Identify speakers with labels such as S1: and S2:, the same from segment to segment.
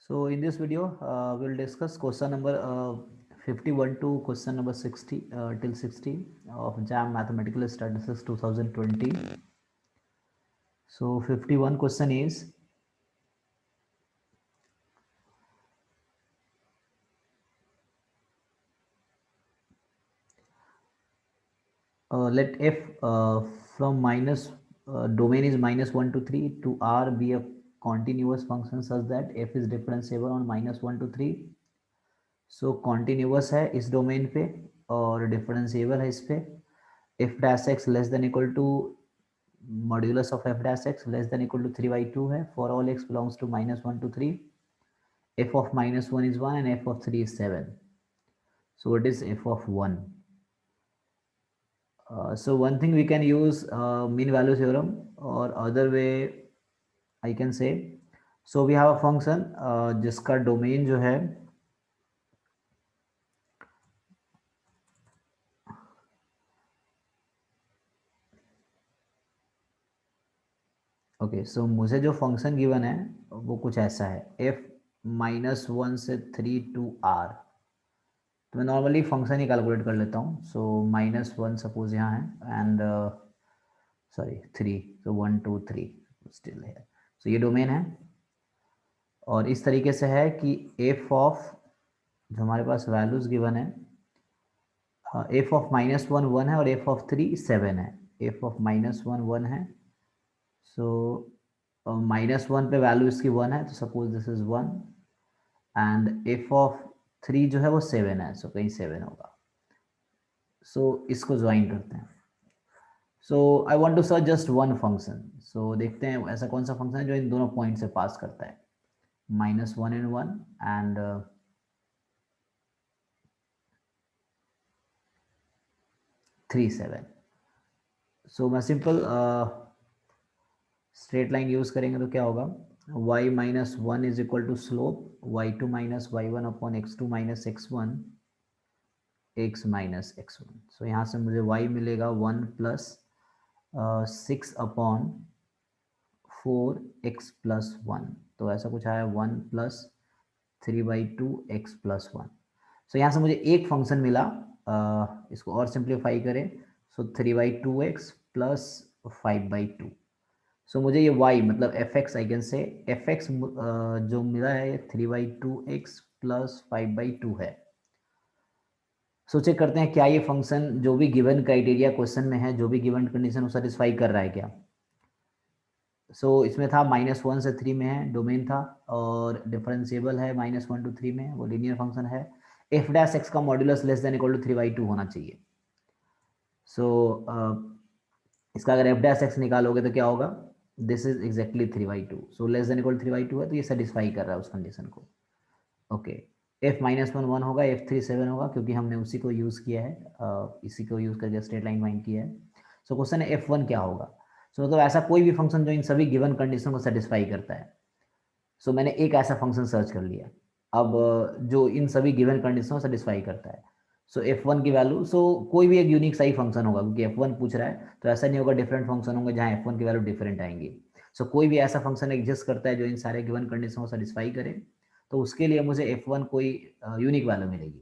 S1: So in this video, we'll discuss question number 51 to question number 60 till 60 of JAM Mathematical Statistics 2020. So 51 question is, let f from minus domain is -1 to 3 to R be a continuous function such that f is differentiable on -1 to 3. So continuous है इस domain पे और differentiable है इस पे f dash x less than equal to modulus of f dash x less than equal to 3/2 है for all x belongs to -1 to 3. F of -1 is 1 and f of 3 is 7. So what is f of 1? So one thing we can use mean value theorem, or other way I can say, so we have a function जिसका domain जो है okay so मुझे जो function given है वो कुछ ऐसा है f -1 से 3 to r. तो मैं नॉर्मली फंक्शन ही कैलकुलेट कर लेता हूँ. सो -1 सपोज यहाँ है एंड सॉरी 3, तो 1 2 3 स्टिल है. सो ये डोमेन है और इस तरीके से है कि f ऑफ जो हमारे पास वैल्यूज गिवन है f ऑफ -1 1 है और f ऑफ 3 7 है. f ऑफ -1 1 है. सो -1 पे वैल्यू इसकी 1 है तो suppose this is 1 and F of 3 जो है वो 7 है. सो कहीं 7 होगा. सो इसको ज्वाइन करते हैं. So I want to search just one function. So देखते हैं ऐसा कौन सा फंक्शन है जो इन दोनों पॉइंट से पास करता है -1 and 1 एंड 3 7. सो मैं सिंपल स्ट्रेट लाइन यूज करेंगे तो क्या होगा y -1 is equal to slope y2 - y1 upon x2 - x1 x minus x1. So यहाँ से मुझे y मिलेगा 1 प्लस 6 अपॉन 4x प्लस 1. तो ऐसा कुछ आया 1 प्लस 3/2 x प्लस 1. सो यहाँ से मुझे एक फंक्शन मिला. इसको और सिंप्लीफाई करें सो 3/2x प्लस 5/2. सो मुझे ये y मतलब fx I can say fx जो मिला है ये 3/2x प्लस 5/2 है. सो चेक करते हैं क्या ये फंक्शन जो भी गिवन क्राइटेरिया क्वेश्चन में है, जो भी गिवन कंडीशन वो सेटिस्फाई कर रहा है क्या. सो इसमें था -1 से 3 में है, डोमेन था और डिफरेंशिएबल है -1 to 3 में, वो लीनियर फंक्शन है. एफ डैश एक्स का modulus less than equal to 3/2 होना चाहिए. सो इसका अगर एफ डैश एक्स निकालोगे तो क्या होगा, this is exactly 3/2. So less than equal 3/2 है तो ये सेटिस्फाई कर रहा है उस कंडीशन को. ओके एफ -1 1 होगा, f3 7 होगा क्योंकि हमने उसी को यूज़ किया है, इसी को यूज़ करके स्ट्रेट लाइन फाइंड किया है. सो क्वेश्चन है f1 क्या होगा. सो मतलब ऐसा कोई भी फंक्शन जो इन सभी गिवन कंडीशन को सेटिस्फाई करता है. सो मैंने एक ऐसा फंक्शन सर्च कर लिया अब जो इन सभी गिवन कंडीशन को सेटिस्फाई करता है. सो f1 की वैल्यू, सो कोई भी एक यूनिक सा ही फंक्शन होगा क्योंकि f1 पूछ रहा है तो ऐसा नहीं होगा डिफरेंट फंक्शन होंगे जहाँ f1 की वैल्यू डिफरेंट आएंगी. सो कोई भी ऐसा फंक्शन एग्जिस्ट करता है जो इन सारे गिवन कंडीशन को सेटिस्फाई करे तो उसके लिए मुझे f1 कोई यूनिक वैल्यू मिलेगी.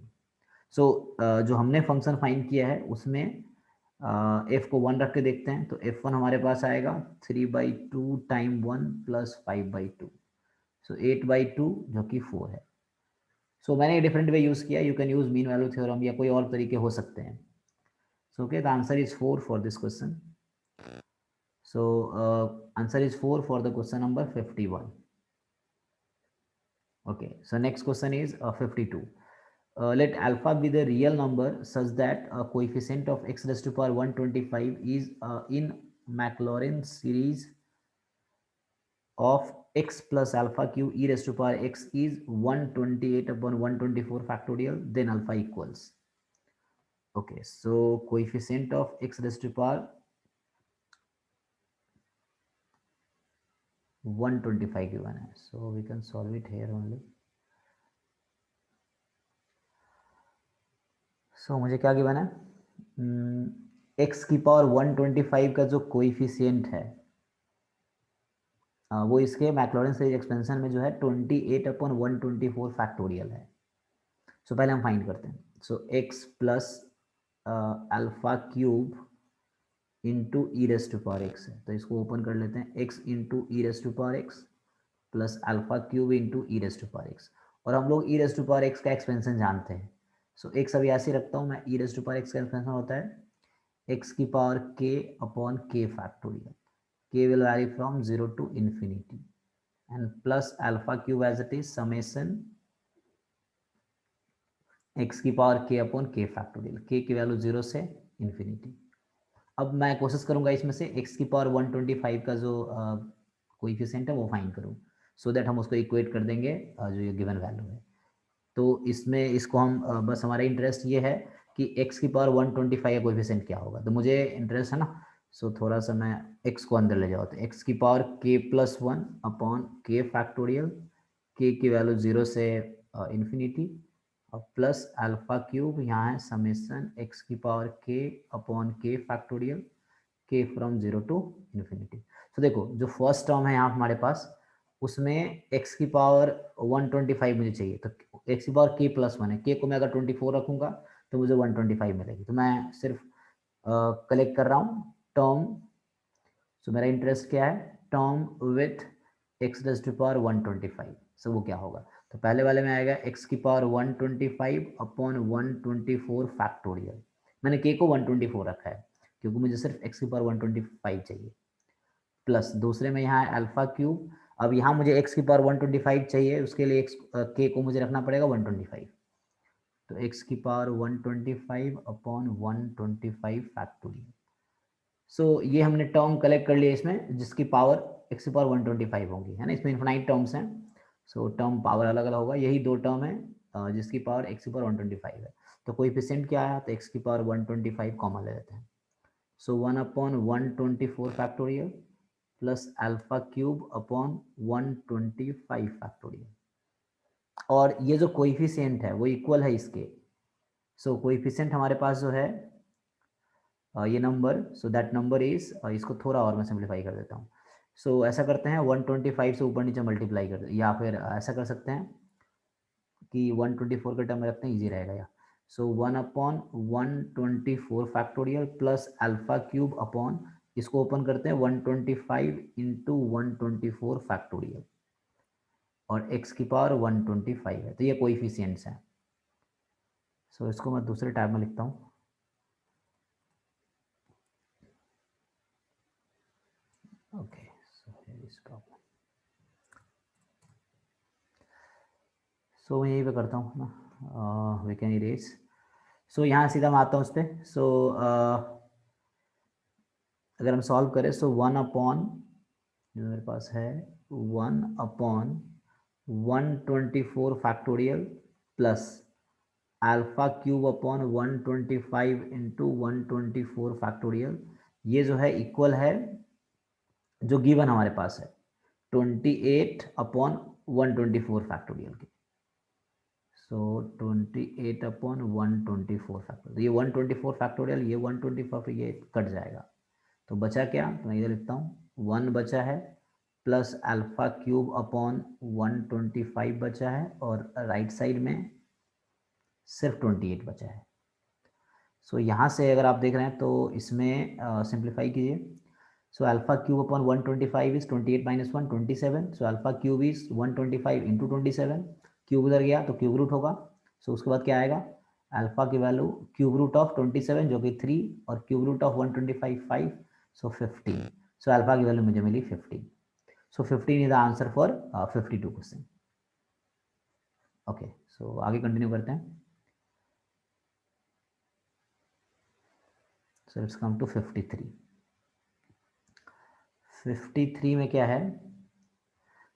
S1: सो जो हमने फंक्शन फाइंड किया है उसमें f को 1 रख के देखते हैं तो f1 हमारे पास आएगा 3/2 टाइम 1 प्लस 5/2. सो 8/2 जो कि 4 है. सो मैंने डिफरेंट वे यूज़ किया. You can use mean value theorem या कोई और तरीके हो सकते हैं. So okay the answer is 4 for this question. So answer is 4 for the question number 51. Okay, so next question is 52. Let alpha be the real number such that a coefficient of x raised to power 125 is in Maclaurin series of x plus alpha q e raised to power x is 128 upon 124 factorial, then alpha equals. Okay, so coefficient of x raised to power 125 given है, so we can solve it here only. सो मुझे क्या given है, x की power 125 का जो coefficient है वो इसके मैक्लॉरिन सीरीज एक्सपेंशन में जो है 28/124 फैक्टोरियल है। सो पहले हम फाइंड करते हैं। So x plus alpha cube into e raise to power x है, तो इसको ओपन कर लेते हैं। x into e raise to power x plus alpha cube into e raise to power x, और हम लोग e raise to power x का एक्सपेंशन जानते हैं। सो x अभी ऐसे रखता हूँ मैं, e raise to power x का एक्सपेंशन होता है x की power k upon k factorial, k will vary from 0 to infinity, and plus alpha cube as it is summation x की power k upon k factorial, k की value 0 से infinity. अब मैं कोशिश करूंगा इसमें से x की पावर 125 का जो कोएफिशिएंट है वो फाइंड करूं, सो दैट हम उसको इक्वेट कर देंगे जो ये गिवन वैल्यू है। तो इसमें इसको हम बस हमारा इंटरेस्ट ये है कि x की पावर 125 का कोएफिशिएंट क्या होगा, तो मुझे इंटरेस्ट है ना। सो थोड़ा सा मैं x को अंदर ले जाओ, तो x की power k plus 1 upon k factorial, k की वैल्यू 0 से इन्फिनिटी, और प्लस अल्फा क्यूब यहाँ है समेसन x की power k upon k factorial, k from 0 to infinity. तो देखो जो फर्स्ट टर्म है यहाँ हमारे पास, उसमें x की पावर 125 मुझे चाहिए, तो x की पावर k प्लस 1 है, k को मैं अगर 24 रखूंगा तो मुझे 125 मिलेगी। तो मैं सिर्फ कलेक्ट कर रहा हूँ टर्म। सो मेरा इंटरेस्ट क्या है, term with x raise to power 125। So वो क्या होगा, तो पहले वाले में आएगा x की पावर 125 अपॉन 124 फैक्टोरियल। मैंने k को 124 रखा है क्योंकि मुझे सिर्फ x की पावर 125 चाहिए, प्लस दूसरे में यहाँ है अल्फा क्यूब। अब यहाँ मुझे x की पावर 125 चाहिए, उसके लिए k को मुझे रखना पड़ेगा 125, तो x की पावर 125 अपॉन 125 फैक्टोरियल। सो ये हमने टर्म कलेक्ट कर लिया इसमें, जिसकी पावर x की पावर 125 होगी, है ना। इसमें इन्फिनाइट टर्म्स हैं, सो टर्म पावर अलग अलग होगा। यही दो टर्म है जिसकी पावर x की पावर 125 है। तो कोएफिशिएंट क्या आया, तो x की पावर 125 कॉमन ले लेते हैं। सो 1 upon 124 factorial plus alpha cube upon 125 factorial, और ये जो कोएफिशिएंट है वो इक्वल है इसके। सो कोएफिशिएंट हमारे पास जो है ये number, so that number is, इसको थोड़ा और मैं सिंप्लीफाई कर देता हूँ। सो ऐसा करते हैं 125 से ऊपर नीचे मल्टीप्लाई कर, या फिर ऐसा कर सकते हैं कि 124 का टर्म में रखते हैं, ईजी रहेगा। या सो 1 upon 124 factorial plus alpha cube upon, इसको ओपन करते हैं 125 इंटू 124 फैक्टोरियल, और x की पावर 125 है। तो ये कोएफिशिएंट्स हैं। सो इसको मैं दूसरे टैब में लिखता हूँ। Okay, so here is problem. So मैं यहीं पे करता हूँ ना, वी कैन इरेज। सो यहाँ सीधा मैं आता हूँ उस पर। सो अगर हम सॉल्व करें, सो 1 अपॉन जो मेरे पास है 1 upon 124 factorial plus alpha cube upon 125 into 124 factorial, ये जो है इक्वल है जो गिवन हमारे पास है 28 अपॉन 124 फैक्टोरियल के। सो 28 अपॉन 124 फैक्टोरियल, ये 124 फैक्टोरियल, ये 124, ये कट जाएगा, तो बचा क्या, तो मैं इधर लिखता हूँ 1 बचा है, प्लस अल्फा क्यूब अपॉन 125 बचा है, और राइट साइड में सिर्फ 28 बचा है। सो यहाँ से अगर आप देख रहे हैं तो इसमें सिंप्लीफाई कीजिए। So alpha cube upon 125 is 28 minus 1 27। So alpha cube is 125 into 27, cube उधर गया तो क्यूब रूट होगा। सो उसके बाद क्या आएगा, अल्फा की वैल्यू क्यूब रूट ऑफ 27 जो कि 3, और cube root of 125 5, so 15। So alpha की वैल्यू मुझे मिली 15। So 15 is the answer for 52 question. Okay, so आगे कंटिन्यू करते हैं। So let's come to 53। 53 में क्या है,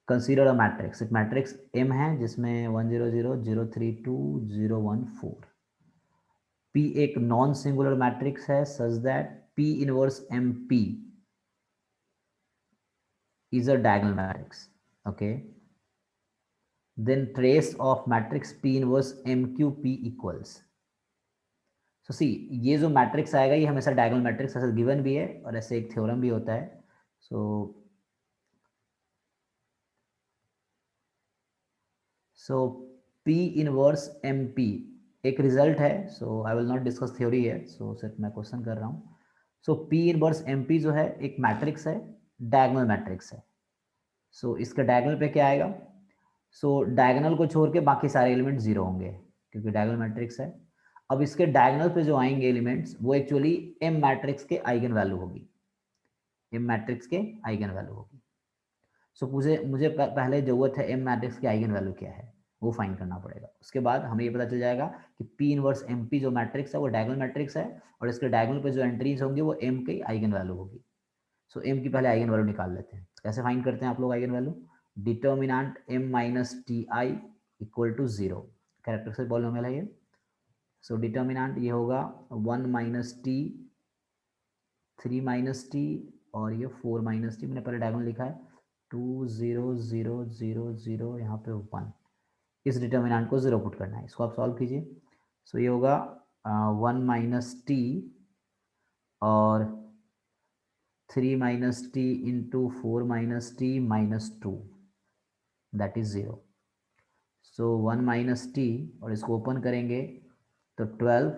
S1: कंसीडर अ मैट्रिक्स। एक मैट्रिक्स M है जिसमें 1 0 0 0 3 2 0 1 4। P एक नॉन सिंगुलर मैट्रिक्स है such that P inverse MP is a diagonal matrix. Okay, then trace of matrix P inverse MQP equals. So see, ये जो मैट्रिक्स आएगा ये हमेशा डायगोनल मैट्रिक्स ऐसा गिवन भी है, और ऐसे एक थ्योरम भी होता है। So so P inverse MP एक रिजल्ट है, so I will not discuss theory है, सो सिर्फ मैं क्वेश्चन कर रहा हूँ। सो P इनवर्स MP जो है एक मैट्रिक्स है, डायगोनल मैट्रिक्स है। सो इसके डायगोनल पे क्या आएगा? सो डायगोनल को छोड़ के बाकी सारे एलिमेंट जीरो होंगे क्योंकि डायगोनल मैट्रिक्स है। अब इसके डायगोनल पे जो आएंगे एलिमेंट्स वो एक्चुअली M मैट्रिक्स के आइगन वैल्यू होगी, M मैट्रिक्स के आइगन वैल्यू होगी। सो मुझे मुझे पहले जरूरत है M मैट्रिक्स की आइगन वैल्यू क्या है वो फाइंड करना पड़ेगा। उसके बाद हमें ये पता चल जाएगा कि P इनवर्स MP जो मैट्रिक्स है वो डायगोनल मैट्रिक्स है और इसके डायगोनल पे जो एंट्रीज होंगी वो M की आइगन वैल्यू होगी। सो M की पहले आइगन वैल्यू निकाल लेते हैं। कैसे फाइंड करते हैं आप लोग eigen value? Determinant M minus t I equal to zero, characteristic polynomial है ये। सो डिटर्मिनेंट ये होगा 1 माइनस टी, 3 माइनस टी और ये 4 माइनस टी। मैंने पहले डायगोनल लिखा है 2 0 0 0 0, यहाँ पे 1। इस डिटर्मिनेंट को जीरो पुट करना है, इसको आप सॉल्व कीजिए। सो ये होगा 1 माइनस टी और 3 minus t into 4 minus t minus 2, that is zero. So 1 minus t और इसको ओपन करेंगे तो 12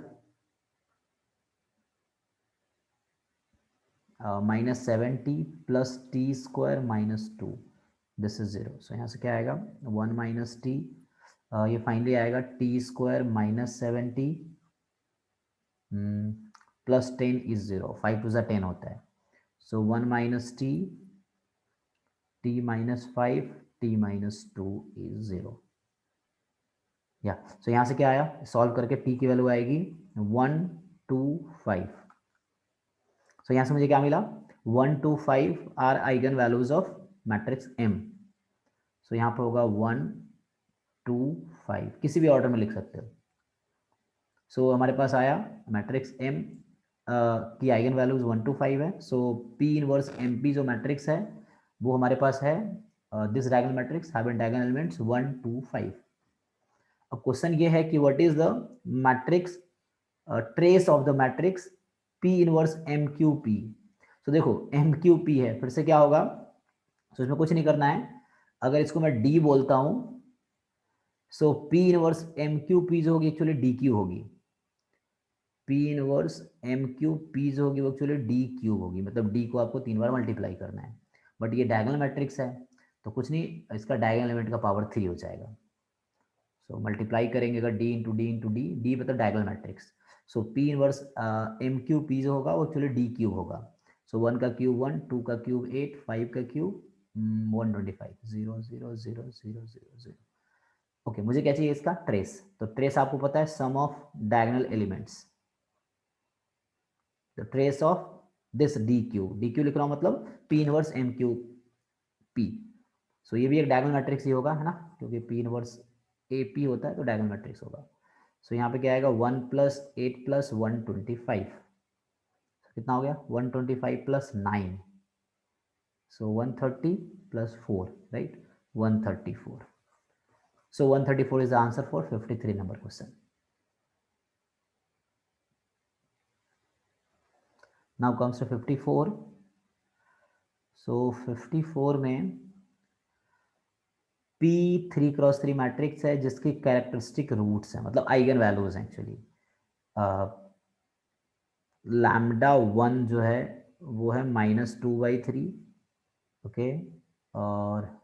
S1: minus 7t plus t square minus 2, this is zero. So यहाँ से क्या आएगा? 1 माइनस टी, ये फाइनली आएगा t square minus 7t plus 10 is zero, 5 two ज़ा 10 होता है। So 1 minus t, t minus 5, t minus 2 is zero. या सो यहाँ से क्या आया? सॉल्व करके p की वैल्यू आएगी 1 2 5। सो यहाँ से मुझे क्या मिला? 1 2 5 are eigen values of matrix M। So यहाँ पे होगा 1 2 5, किसी भी ऑर्डर में लिख सकते हो। सो हमारे पास आया मैट्रिक्स M की आइगन वैल्यूज 1 2 5 है। सो P इनवर्स MP जो मैट्रिक्स है वो हमारे पास है this diagonal matrix having diagonal elements 1 2 5। अब क्वेश्चन ये है कि what is the matrix trace of the matrix P inverse MQP। तो देखो MQP है, फिर से क्या होगा? तो इसमें कुछ नहीं करना है, अगर इसको मैं D बोलता हूं सो P इनवर्स MQP जो होगी एक्चुअली DQ होगी। P इनवर्स MQP जो होगी वो एक्चुअली DQ होगी, मतलब D को आपको 3 बार मल्टीप्लाई करना है। बट ये डायगोनल मैट्रिक्स है तो कुछ नहीं, इसका डायगोनल एलिमेंट का पावर 3 हो जाएगा। सो मल्टीप्लाई करेंगे अगर D into D into D, D मतलब डायगोनल मैट्रिक्स। सो P इनवर्स MQP जो होगा वो एक्चुअली D क्यूब होगा। सो 1 का क्यूब 1, 2 का क्यूब 8, 5 का क्यूब 125, 0 0 0 0 0 0। ओके, मुझे क्या चाहिए? इसका ट्रेस। तो ट्रेस आपको पता है sum of diagonal elements, the trace of this D Q लिख रहा हूं मतलब P इनवर्स MQP। सो ये भी एक डायगोनल मैट्रिक्स ही होगा, है ना, क्योंकि P इनवर्स AP होता है तो डायगोनल मैट्रिक्स होगा। सो यहाँ पे क्या आएगा? 1 प्लस 8 प्लस 125, कितना हो गया? 125 plus 9, so 130 plus 4, right, 134। So 134 is the answer for 53 number question. Now comes to 54. So 54 में P 3x3 मैट्रिक्स है जिसकी कैरेक्टरिस्टिक रूट्स है, मतलब आइगन वैल्यूज हैं एक्चुअली। लैम्डा 1 जो है वो है -2/3, ओके। और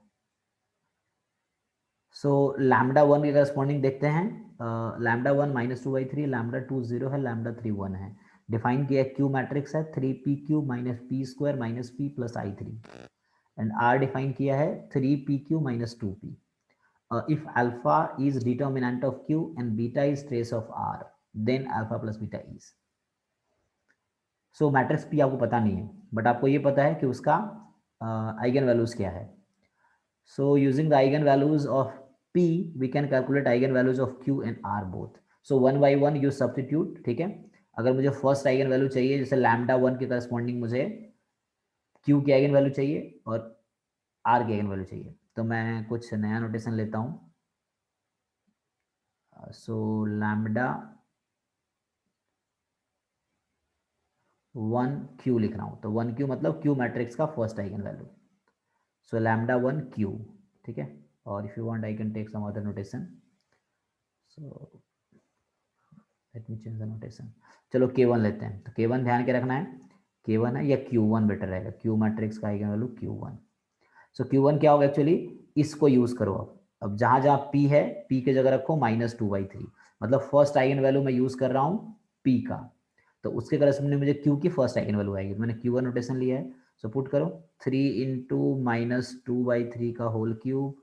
S1: सो लैम्डा 1 के करस्पॉन्डिंग देखते हैं। लैम्डा 1 -2/3, लैम्डा 2 0 है, लैम्डा 3 1 है। डिफाइन किया क्यू मैट्रिक्स है 3p³ minus p square minus p plus i3। And R define किया है 3p³ माइनस 2p। If alpha is determinant of q and beta is trace of r, then alpha plus beta is. So matrix p आपको पता नहीं है but आपको ये पता है कि उसका आइगन वैल्यूज क्या है। So using the eigenvalues of P, we can calculate eigenvalues of Q and R both. So one by one you substitute, ठीक है। अगर मुझे फर्स्ट आइगन वैल्यू चाहिए, जैसे लैम्डा 1 के करस्पॉन्डिंग मुझे Q की आइगन वैल्यू चाहिए और R की आइगन वैल्यू चाहिए, तो मैं कुछ नया नोटेशन लेता हूँ। सो लैम्डा 1Q लिख रहा हूँ, तो 1Q मतलब Q मैट्रिक्स का फर्स्ट आइगन वैल्यू। सो लैम्डा 1Q, ठीक है। or if you want I can take some other notation. So let me change the notation. चलो K1 लेते हैं. तो K1 ध्यान के रखना है, K1 है या Q1 बेटर रहेगा. Q मैट्रिक्स का आइगन वैल्यू Q1. सो Q1 क्या होगा एक्चुअली, इसको यूज करो. अब जहां जहां P है, P की जगह रखो -2/3. मतलब फर्स्ट आइगन वैल्यू मैं यूज कर रहा हूँ P का, तो उसके करस्पॉन्डिंग मुझे Q की फर्स्ट आइगन वैल्यू आएगी. मैंने Q1 नोटेशन लिया है. सो पुट करो 3 इंटू -2/3 का होल क्यूब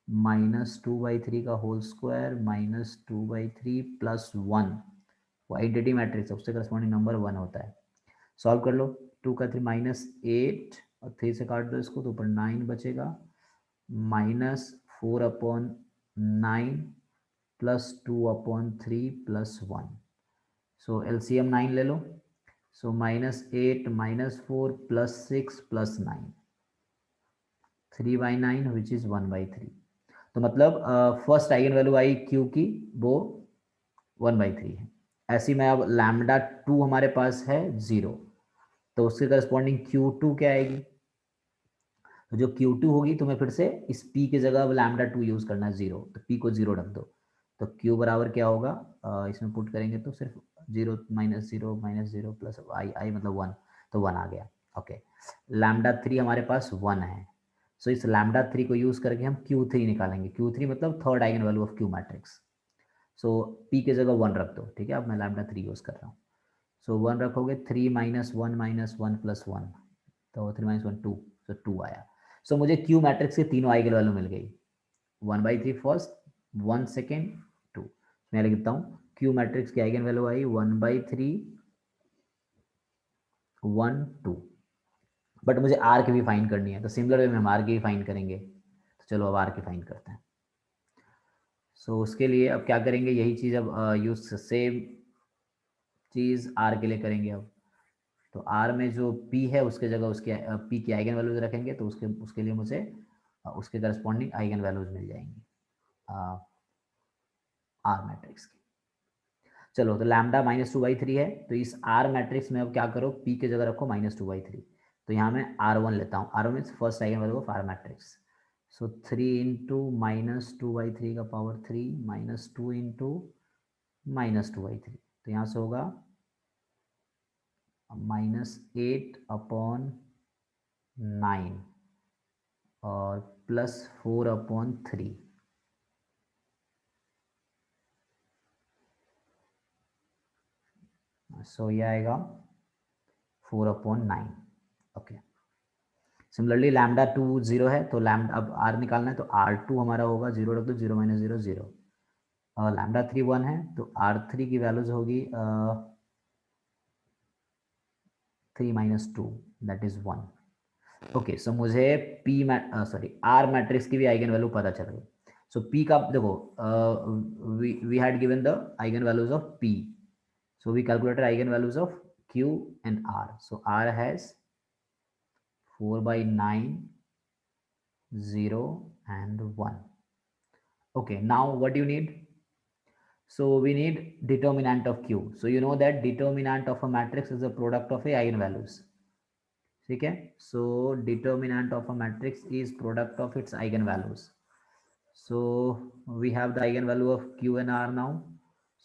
S1: -2/3 का होल स्क्वायर -2/3 प्लस 1. वो आइडेंटिटी मैट्रिक्स है, उससे करस्पॉन्डिंग नंबर 1 होता है. सॉल्व कर लो. 2 का 3 -8 और 3 से काट दो इसको तो ऊपर 9 बचेगा. -4/9 +2/3 +1. सो एलसीएम 9 ले लो. सो -8 -4 +6 +9, 3/9 विच इज 1/3. तो मतलब first eigen value I Q की, वो 1/3 है. ऐसी में अब λ2 हमारे पास है 0, तो उसके करस्पॉन्डिंग Q2 क्या आएगी. तो जो Q2 होगी तुम्हें फिर से इस P की जगह अब λ2 यूज करना है 0, तो P को 0 रख दो. तो Q बराबर क्या होगा, इसमें पुट करेंगे तो सिर्फ 0 -0 -0 प्लस आई मतलब 1, तो 1 आ गया. ओके, λ3 हमारे पास 1 है. सो इस λ3 को यूज करके हम Q3 निकालेंगे. Q3 मतलब third eigen value of Q matrix. So P की जगह 1 रख दो. ठीक है, अब मैं λ3 यूज कर रहा हूँ. सो 1 रखोगे, 3 -1 -1 +1, तो 3 -1 2, तो 2 आया. सो मुझे Q मैट्रिक्स के तीनों आइगन वैल्यू मिल गई. 1/3 फर्स्ट, 1 सेकेंड, 2. मैं लिखता हूँ Q मैट्रिक्स की आइगन वैल्यू आई 1/3 1 2. बट मुझे R की भी फाइंड करनी है, तो सिमिलर वे में हम R की भी फाइंड करेंगे. तो चलो अब R की फाइंड करते हैं. सो उसके लिए अब क्या करेंगे, यही चीज़ अब यूज सेम चीज़ R के लिए करेंगे. अब तो R में जो P है उसके जगह उसके P की आइगन वैल्यूज रखेंगे, तो उसके उसके लिए मुझे उसके करस्पॉन्डिंग आइगन वैल्यूज मिल जाएंगी R मैट्रिक्स की. चलो, तो लैम्डा -2/3 है, तो इस R मैट्रिक्स में अब क्या करो, P की जगह रखो -2/3. तो यहाँ मैं R1 लेता हूँ. R1 means first eigen value of R matrix. So 3 into -2/3 का पावर 3 -2 इंटू -2/3, तो यहाँ से होगा -8/9 और +4/3. सो ये आएगा 4/9. ओके, सिमिलरली λ2 0 है, तो लैम्डा अब R निकालना है, तो R2 हमारा होगा 0 रख दो, 0 - 0 0. और λ3 1 है, तो R3 की वैल्यूज होगी 3 - 2 दैट इज 1. ओके, सो मुझे R मैट्रिक्स की भी आइगन वैल्यू पता चल गई. सो P का देखो, we had given the eigen values of P. So we calculated eigenvalues of Q and R. So R has 4/9, 0 and 1. Okay, now what do you need? So we need determinant of Q. So you know that determinant of a matrix is a product of a eigenvalues. ठीक है, so determinant of a matrix is product of its eigenvalues. So we have the eigenvalue of Q and R now.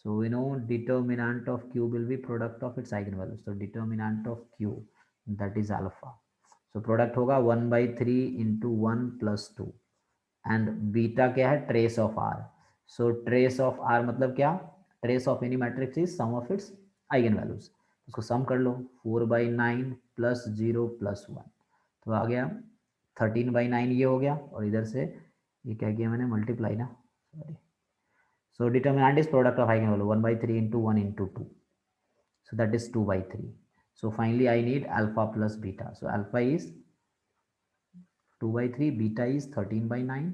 S1: So we know determinant of Q will be product of its eigenvalues. So determinant of Q, that is alpha. So product होगा 1/3 into 1 plus 2. And beta क्या है, trace of R. So trace of R मतलब क्या, trace of any matrix is sum of its eigenvalues. उसको sum कर लो, 4/9 plus 0 plus 1, तो आ गया 13/9. ये हो गया, और इधर से ये क्या किया मैंने, मल्टीप्लाई ना, sorry. So determinant is product of eigenvalue 1/3 into 1 into 2. So that is 2/3. So finally I need alpha plus beta. So alpha is 2/3, beta is 13/9.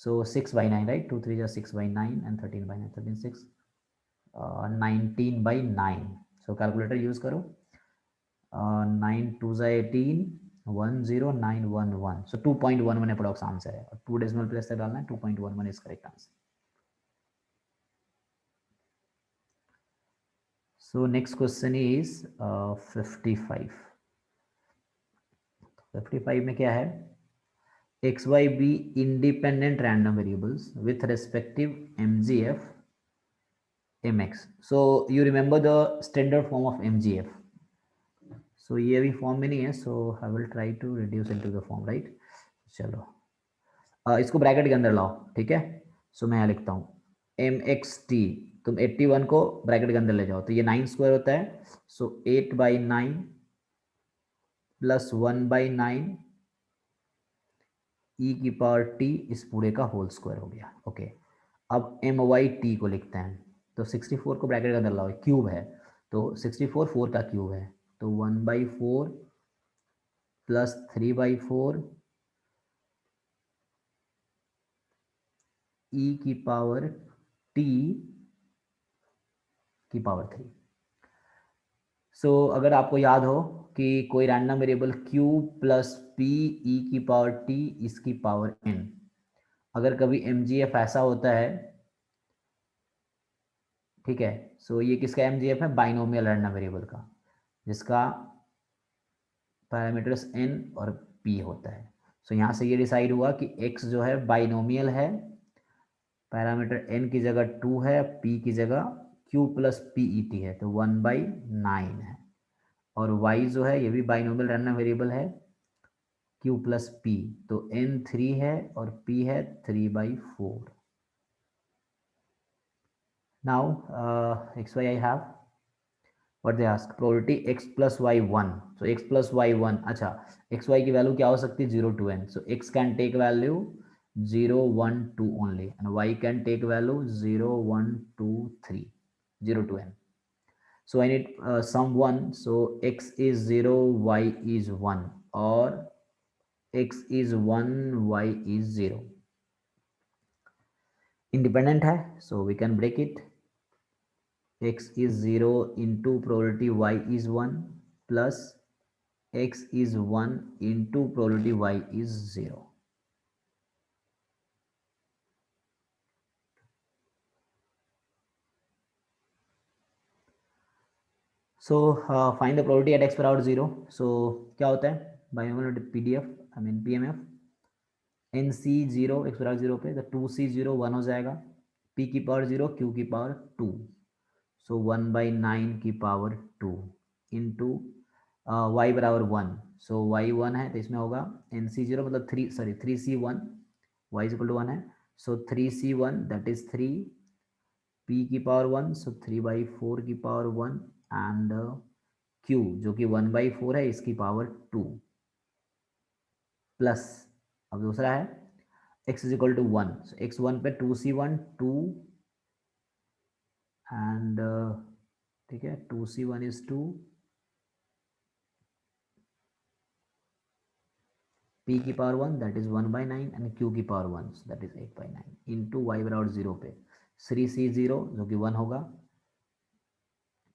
S1: So 6/9, right? 2 3 is 6/9 and 13/9, 13 6, 19/9. So calculator use करो. 9 2 is 18, 10911. So 2.11 approx answer है, और 2 decimal place तक डालना है. 2.11 is correct answer. So next question is 55. 55 में क्या है, x, y, b independent random variables with respective MGF mx. So you remember the standard form of MGF. So ये अभी फॉर्म में नहीं है, so I will try to reduce into the form, right? चलो इसको ब्रैकेट के अंदर लाओ, ठीक है। सो मैं यहाँ लिखता हूँ mxt, तुम 81 को ब्रैकेट के अंदर ले जाओ तो ये 9 स्क्वायर होता है। सो 8/9 प्लस 1/9 ई की पावर टी इस पूरे का होल स्क्वायर हो गया। ओके, अब एम वाई टी को लिखते हैं। तो 64 को ब्रैकेट के अंदर लाओ, क्यूब है तो 64 4 का क्यूब है, तो 1/4 प्लस 3/4 ई की पावर टी की पावर 3। सो अगर आपको याद हो कि कोई random variable q plus P E की पावर टी इसकी पावर n, अगर कभी mgf ऐसा होता है, ठीक है। सो ये किसका mgf है? बाइनोमियल रैंडम वेरिएबल का, जिसका पैरामीटर्स n और p होता है। सो यहाँ से ये डिसाइड हुआ कि x जो है बाइनोमियल है, पैरामीटर n की जगह 2 है, p की जगह q plus P E T है, तो 1/9 है। और y जो है ये भी बाइनोमियल रैंडम वेरिएबल है, q प्लस पी, तो n 3 है और p है 3/4। Now xy I have what they ask, probability x plus y 1, so x plus y 1, अच्छा xy की वैल्यू क्या हो सकती है? 0 to n, so x can take value 0 1 2 only and y can take value 0 1 2 3, 0 to n. So I need sum 1, so x is 0 y is 1 or x is 1 y is 0, independent है, so we can break it। x is 0 into probability y is 1 plus x is 1 into probability y is 0। So find the probability at x बराबर 0। so क्या होता है binomial PDF I mean PMF, n C 0 x बराबर 0 पे, तो 2c0 1 हो जाएगा, p की पावर 0 q की पावर 2, सो 1/9 की पावर 2 इंटू y बराबर 1, सो y 1 है तो इसमें होगा nc0 मतलब 3c1, y is equal to 1 है, सो 3c1 दैट इज 3, p की पावर 1, सो 3/4 की पावर 1 एंड q जो कि 1/4 है इसकी पावर 2 प्लस, अब दूसरा है x is equal to 1, so x1 पे 2c1 2 एंड ठीक है 2c1 इज 2, p की पावर 1 दैट इज 1/9 एंड q की पावर 1 दैट इज 8/9 इंटू y बराबर 0 पे 3c0 जो कि 1 होगा,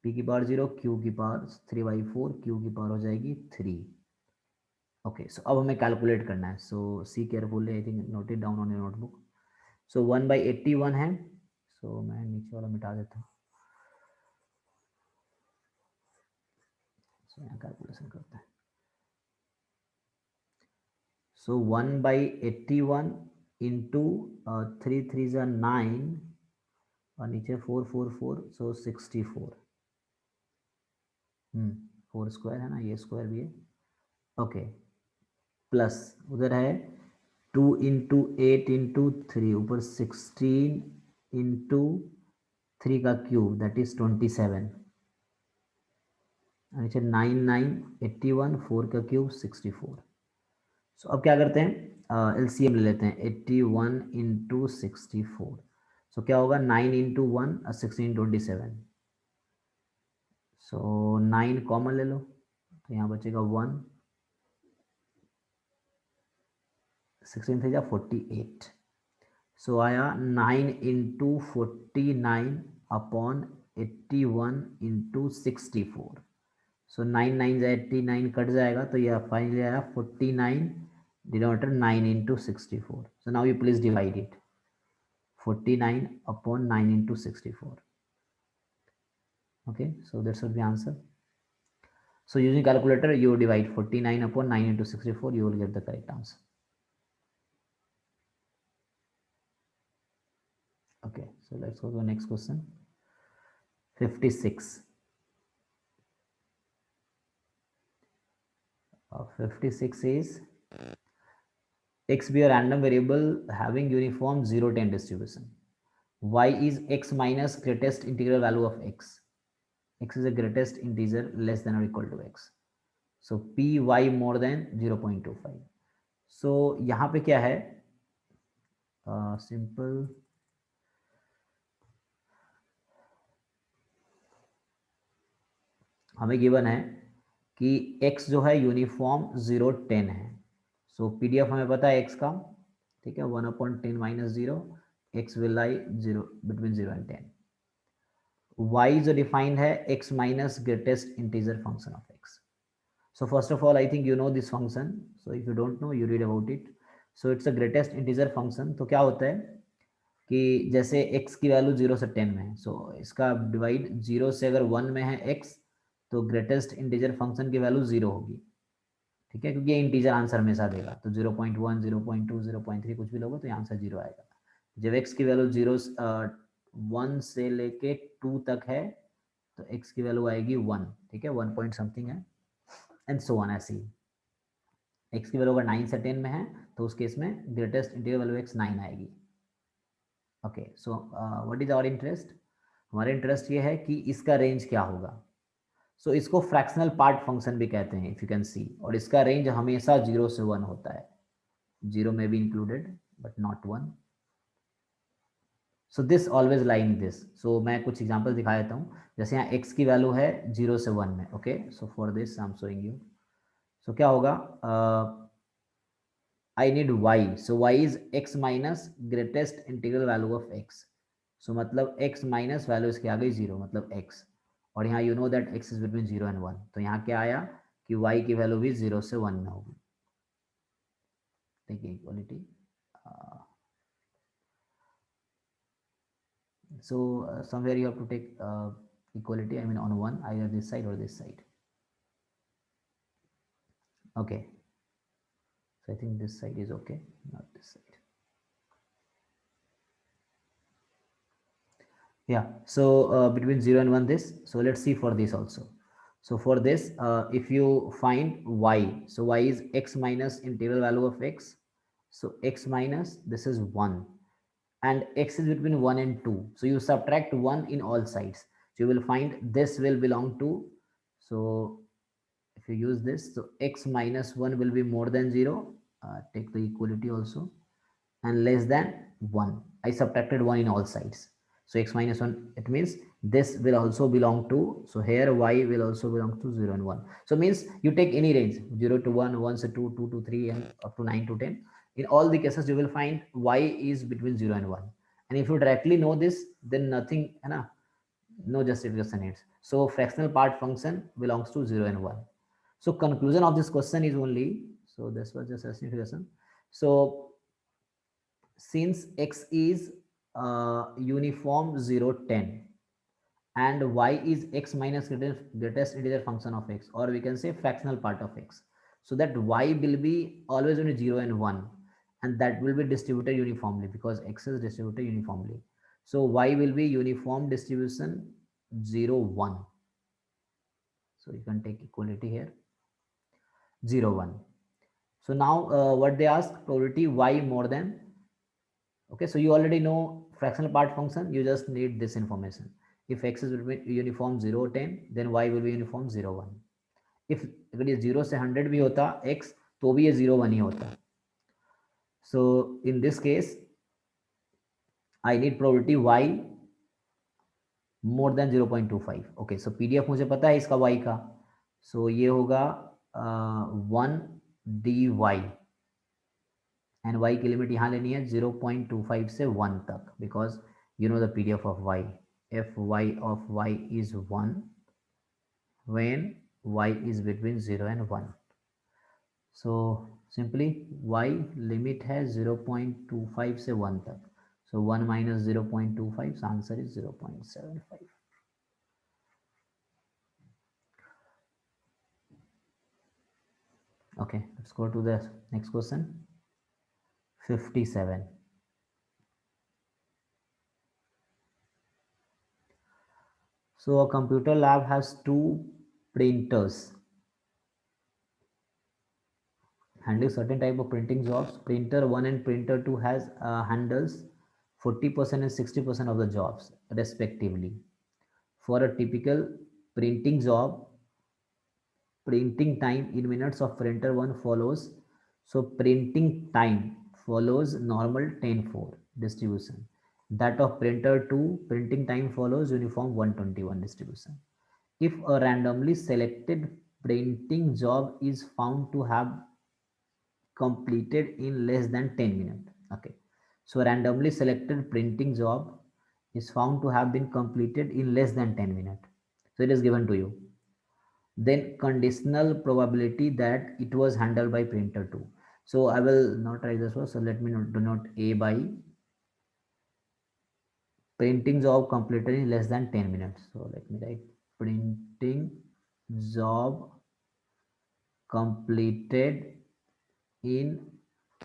S1: p की पावर 0 q की पावर 3/4, q की पावर हो जाएगी 3। ओके, सो अब हमें कैलकुलेट करना है, so see carefully, I think note it down on your notebook. So 1/81 है, सो मैं नीचे वाला मिटा देता हूँ, सो यहाँ कैलकुलेशन करते हैं। सो 1/81 इंटू 3 3 ज़ा 9 और नीचे 4 4 4, सो 64, 4 स्क्वायर है ना, ये स्क्वायर भी है। ओके, प्लस उधर है 2 इंटू 8 इंटू 3, ऊपर 16 इंटू 3 का क्यूब दैट इज 27, नीचे 9 9 81, 4 का क्यूब 64। सो अब क्या करते हैं, एलसीएम ले लेते हैं, 81 इंटू 64, सो क्या होगा 9 इंटू 1 16 27, सो 9 कॉमन ले लो तो यहाँ बचेगा 1, 16 3 जा 48, सो आया 9 इंटू 49 अपॉन 81 इंटू 64, सो 9 9 जा 89 कट जाएगा तो यह फाइनली आया 49 denominator 9 into 64। So now you please divide it, 49 upon 9 into 64। Okay, so that should be answer। So using calculator you divide 49 upon 9 into 64, you will get the correct answer। Okay, so let's go to the next question. 56. 56 is x be a random variable having uniform 0 10 distribution. Y is x minus greatest integral value of x. X is the greatest integer less than or equal to x. So py more than 0.25. So यहाँ पे क्या है, simple हमें given है कि x जो है uniform 0 10 है. सो पीडीएफ हमें पता है x का, ठीक है, 1/10 minus 0, x will lie 0 between 0 and 10. y जो डिफाइंड है x minus greatest integer function of x. So first of all, I think you know this function. So if you don't know, you read about it. So it's a greatest integer function. तो क्या होता है कि जैसे x की value 0 से 10 में है, so इसका डिवाइड 0 से अगर 1 में है x, तो ग्रेटेस्ट इंटीजर फंक्शन की वैल्यू 0 होगी, ठीक है, क्योंकि ये इंटीजर आंसर हमेशा देगा. तो 0.1 0.2 0.3 कुछ भी लोगे तो ये आंसर 0 आएगा. जब x की वैल्यू 1 से लेके 2 तक है तो x की वैल्यू आएगी 1, ठीक है, 1 पॉइंट समथिंग है, एंड सो ऑन. ऐसे ही x की वैल्यू अगर 9 से 10 में है तो उस केस में ग्रेटेस्ट इंटीजर वैल्यू x 9 आएगी. Okay, so what is our interest? हमारा इंटरेस्ट ये है कि इसका रेंज क्या होगा. सो इसको फ्रैक्शनल पार्ट फंक्शन भी कहते हैं, इफ यू कैन सी, और इसका रेंज हमेशा 0 से 1 होता है. 0 में भी included but not 1. So this always lie in this. So मैं कुछ एग्जांपल दिखा देता हूँ. जैसे यहाँ x की वैल्यू है 0 से 1 में. Okay, so for this I am showing you. So क्या होगा, I need y. So y is x minus greatest integral value of x. So मतलब x minus वैल्यू इसकी आ गई 0, मतलब x. और यहाँ you know that x is between 0 and 1. तो यहाँ क्या आया कि y की वैल्यू भी 0 से 1 में होगी. देखिए equality. So somewhere you have to take equality, I mean on 1, either this side or this side. Okay. So I think this side is okay, not this side. Yeah, so between 0 and 1 this. So let's see for this also. So for this, if you find y, so y is x minus integral value of x. So x minus, this is 1, and x is between 1 and 2. So you subtract 1 in all sides. So you will find this will belong to, so if you use this, so x minus 1 will be more than 0. Take the equality also, and less than 1. I subtracted 1 in all sides. So x minus 1, it means this will also belong to, so here y will also belong to 0 and 1. So means you take any range, 0 to 1, 1 to 2, 2 to 3, and up to 9 to 10. In all the cases, you will find y is between 0 and 1. And if you directly know this, then nothing, no justification needs. So fractional part function belongs to 0 and 1. So conclusion of this question is only, so this was just a justification. So since x is uniform 0 10 and y is x minus greatest integer function of x, or we can say fractional part of x, so that y will be always only 0 and 1, and that will be distributed uniformly because x is distributed uniformly. So y will be uniform distribution 0 1. So you can take equality here, 0 1. So now what they ask, probability y more than. Okay, so you already know fractional part function, you just need this information. If x is uniform 0 10, then y will be uniform 0 1. If अगर ये 0 से 100 भी होता x, तो भी ये 0 1 ही होता. So in this case I need probability y more than 0.25. Okay, so PDF मुझे पता है इसका y का, so ये होगा 1 dy, एंड y की लिमिट यहाँ लेनी है 0.25 से 1 तक, because you know the PDF of y. If y of y is 1 when y is between 0 and 1. So simply y limit है 0.25 से 1 तक. So 1 minus 0.25, so answer is 0.75. Okay, let's go to the next question. 57. So a computer lab has two printers handling certain type of printing jobs. Printer 1 and printer 2 has handles 40% and 60% of the jobs respectively. For a typical printing job, printing time in minutes of printer 1 follows, so printing time follows normal 10:4 distribution. That of printer 2, printing time follows uniform 121 distribution. If a randomly selected printing job is found to have completed in less than 10 minutes. Okay, so randomly selected printing job is found to have been completed in less than 10 minutes. So it is given to you. Then conditional probability that it was handled by printer 2. So I will not write this one. So let me denote A by printing job completed in less than 10 minutes. So let me write printing job completed in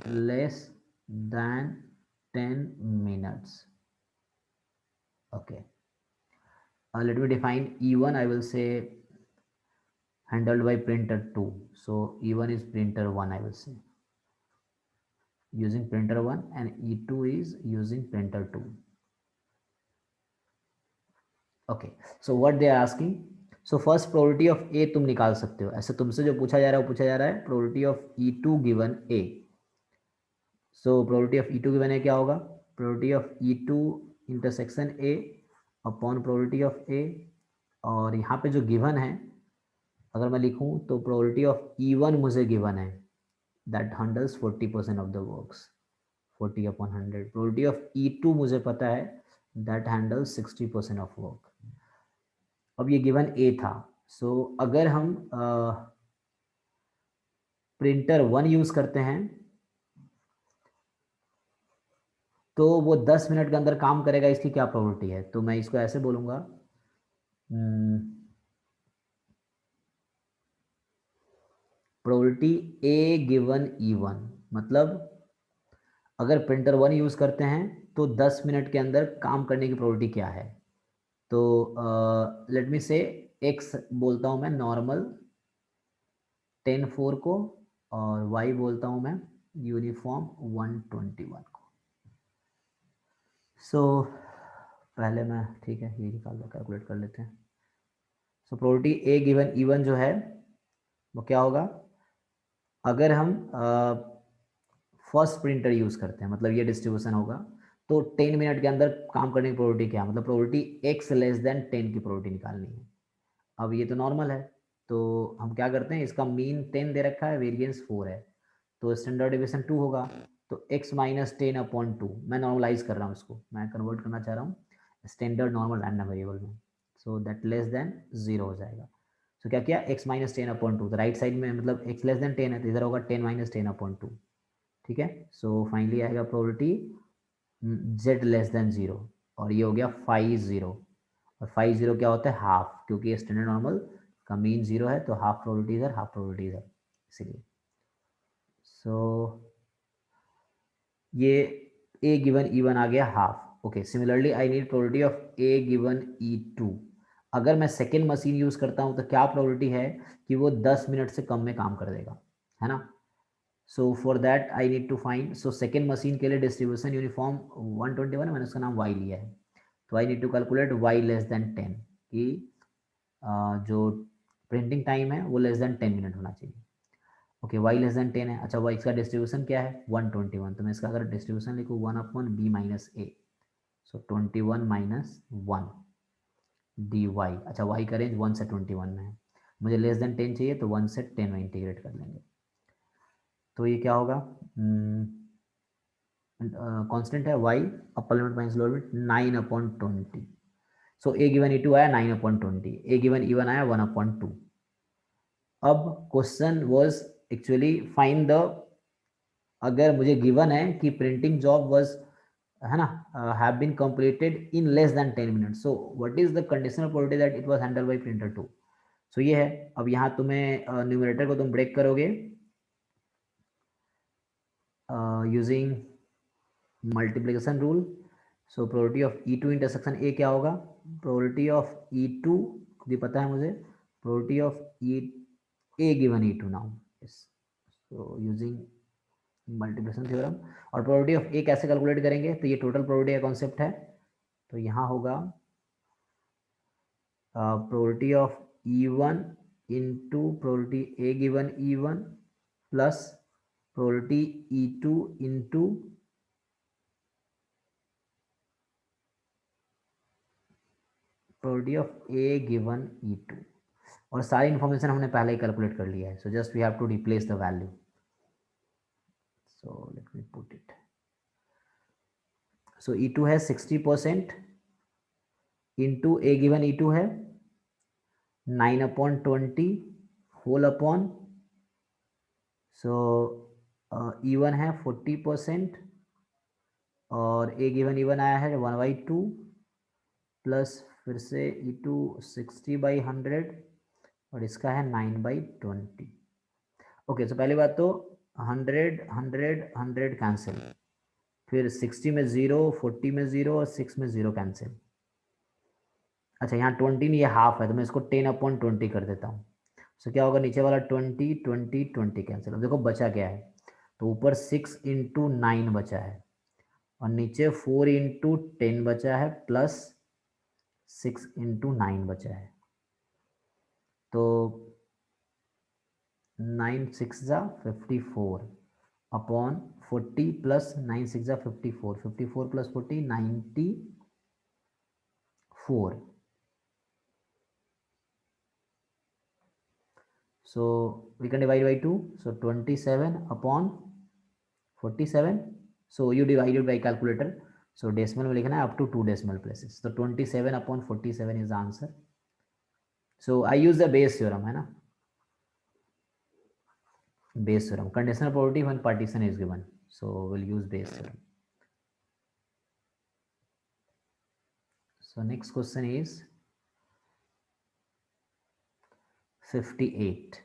S1: less than 10 minutes. Okay. Let me define E1. I will say handled by printer 2. So E1 is printer 1, I will say, using printer 1, and E2 is using printer 2. Okay, so what they are asking, so first probability of A तुम निकाल सकते हो, ऐसे तुमसे जो पूछा जा रहा है वो पूछा जा रहा है probability of E2 given A. So probability of E2 given A क्या होगा, probability of E2 intersection A upon probability of A, और यहाँ पे जो given है अगर मैं लिखूँ तो probability of E1 मुझे given है that handles 40% of the works, 40 upon 100. Probability of E2 मुझे पता है that handles 60% of work. अब ये गिवन A था, सो अगर हम प्रिंटर 1 यूज करते हैं तो वो 10 मिनट के अंदर काम करेगा, इसकी क्या प्रोबेबिलिटी है, तो मैं इसको ऐसे बोलूंगा, प्रोबेबिलिटी A गिवन E1, मतलब अगर प्रिंटर 1 यूज करते हैं तो 10 मिनट के अंदर काम करने की प्रोबेबिलिटी क्या है, तो लेट मी से x बोलता हूं मैं नॉर्मल 10:4 को, और y बोलता हूं मैं यूनिफॉर्म 121 को. सो पहले मैं, ठीक है, ये निकाल लो, कैलकुलेट कर लेते हैं. So probability A given E1 जो है वो क्या होगा, अगर हम फर्स्ट प्रिंटर यूज करते हैं, मतलब ये डिस्ट्रीब्यूशन होगा, तो 10 मिनट के अंदर काम करने की प्रोबेबिलिटी क्या है, मतलब प्रोबेबिलिटी x लेस देन 10 की प्रोबेबिलिटी निकालनी है. अब ये तो नॉर्मल है, तो हम क्या करते हैं, इसका मीन 10 दे रखा है, वेरिएंस 4 है, तो स्टैंडर्ड डिविएशन 2 होगा, तो x माइनस 10 अपॉन 2, मैं नॉर्मलाइज कर रहा हूँ इसको, मैं कन्वर्ट करना चाह रहा हूँ स्टैंडर्ड नॉर्मल रैंडम वेरिएबल में, सो दैट लेस देन 0 हो जाएगा. सो क्या किया, x माइनस 10 अपॉन 2, तो राइट साइड में मतलब x लेस देन 10 है, तो इधर होगा 10 माइनस 10 अपॉन 2. ठीक है, सो फाइनली आएगा प्रोबेबिलिटी z लेस देन 0, और ये हो गया 5 0, और 5 0 क्या होता है, हाफ, क्योंकि स्टैंडर्ड नॉर्मल का मीन 0 है, तो हाफ प्रोबेबिलिटी इधर, हाफ प्रोबेबिलिटी इधर, इसीलिए. सो ये A गिवन E1 आ गया half. Okay, similarly I need probability of A given E2. अगर मैं सेकेंड मशीन यूज करता हूं तो क्या प्रोबेबिलिटी है कि वो 10 मिनट से कम में काम कर देगा, है ना. So for that I need to find, so second machine के लिए डिस्ट्रीब्यूशन यूनिफॉर्म 121 है, मैंने उसका नाम y लिया है, तो I need to calculate y less than 10, कि जो प्रिंटिंग टाइम है वो लेस देन 10 मिनट होना चाहिए. ओके, y लेस देन 10 है, अच्छा y इसका डिस्ट्रीब्यूशन क्या है 121, तो मैं इसका अगर डिस्ट्रीब्यूशन लिखूँ 1 upon b minus a, so 21 minus 1 dy. अच्छा, y का रेंज 1 से 21 में है, मुझे लेस देन 10 चाहिए, तो 1 से 10 में इंटीग्रेट कर लेंगे, तो ये क्या होगा, कांस्टेंट है y, upper limit minus lower limit 9 upon 20. So a given E2 आया 9 अपॉन 20, a गिवन E1 आया 1 अपॉन 2. अब question was actually find the, अगर मुझे गिवन है कि प्रिंटिंग जॉब वाज, है ना, have been completed in less than 10 minutes, so what is the conditional probability that it was handled by printer 2. So ये है. अब यहाँ तुम्हें न्यूमरेटर को तुम ब्रेक करोगे using multiplication rule. So probability of E2 intersection A क्या होगा, प्रोबेबिलिटी ऑफ E2 भी पता है मुझे, probability of E A given E2 now, so using multiplication theorem. और प्रोबेबिलिटी ऑफ ए कैसे कैलकुलेट करेंगे, तो ये टोटल प्रोबेबिलिटी का कॉन्सेप्ट है, तो यहाँ होगा probability of E1 into probability A given E1 plus probability E2 into probability of A given E2, और सारी इन्फॉर्मेशन हमने पहले ही कैलकुलेट कर लिया है, so just we have to replace the value, so let me put it. So E2 है 60% into ए given E2 है 9/20 whole upon, सो E1 है 40% और ए गिवन E1 आया है 1/2 प्लस फिर से E2 60/100 और इसका है 9/20। ओके, सो पहली बात तो 100 100 100 कैंसिल, फिर 60 में 0, 40 में 0 और 6 में 0 कैंसिल। अच्छा, यहाँ 20 नहीं, ये हाफ है, तो मैं इसको 10/20 कर देता हूँ। सो क्या होगा, नीचे वाला 20 20 20 कैंसिल। अब देखो बचा क्या है, तो ऊपर 6 इंटू 9 बचा है और नीचे 4 इंटू 10 बचा है प्लस 6 इंटू 9 बचा है। तो 9 6 जा 54 अपॉन 40 प्लस 9 6 जा 54, 54 plus 40 94। So we can divide by 2. So 27 upon 47. So you divide it by calculator. So decimal में लिखना है up to 2 decimal places. So 27 upon 47 is the answer. So I use the Bayes theorem, है ना, Bayes theorem. Conditional probability when partition is given. So we'll use Bayes theorem. So next question is 58.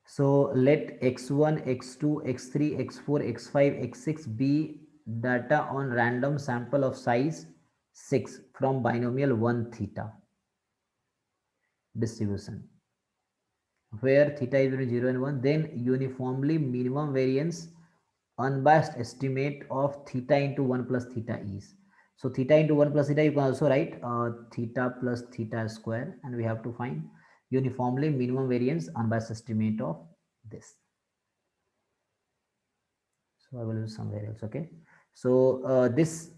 S1: So let x1, x2, x3, x4, x5, x6 be data on random sample of size 6 from binomial 1 theta distribution, where theta is between 0 and 1, then uniformly minimum variance unbiased estimate of theta into 1 plus theta is. So theta into 1 plus theta, you can also write theta plus theta square, and we have to find uniformly minimum variance unbiased estimate of this. So I will use somewhere else. Okay, so this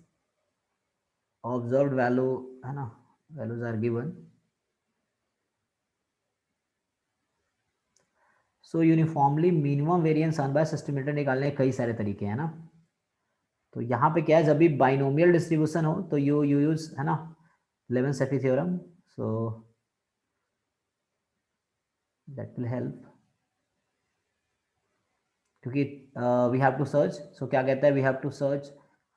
S1: observed value है ना, values are given. So uniformly minimum variance unbiased estimator निकालने के कई सारे तरीके हैं ना। तो यहाँ पे क्या है, जब भी बाइनोमियल डिस्ट्रीब्यूशन हो तो यू यूज है ना Lehmann Scheffe theorem, so that will help, क्योंकि we have to search, so क्या कहता है, we have to search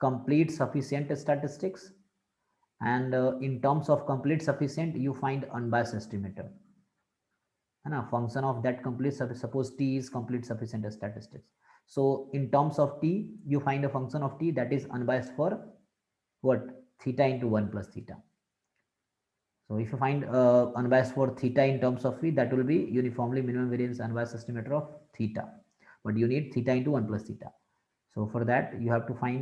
S1: complete sufficient statistics and in terms of complete sufficient you find unbiased estimator, है ना, function of that complete, suppose t is complete sufficient statistics, so in terms of t you find a function of t that is unbiased for what, theta into 1 plus theta. So if you find unbiased for theta in terms of v, that will be uniformly minimum variance unbiased estimator of theta, but you need theta into 1 plus theta. So for that you have to find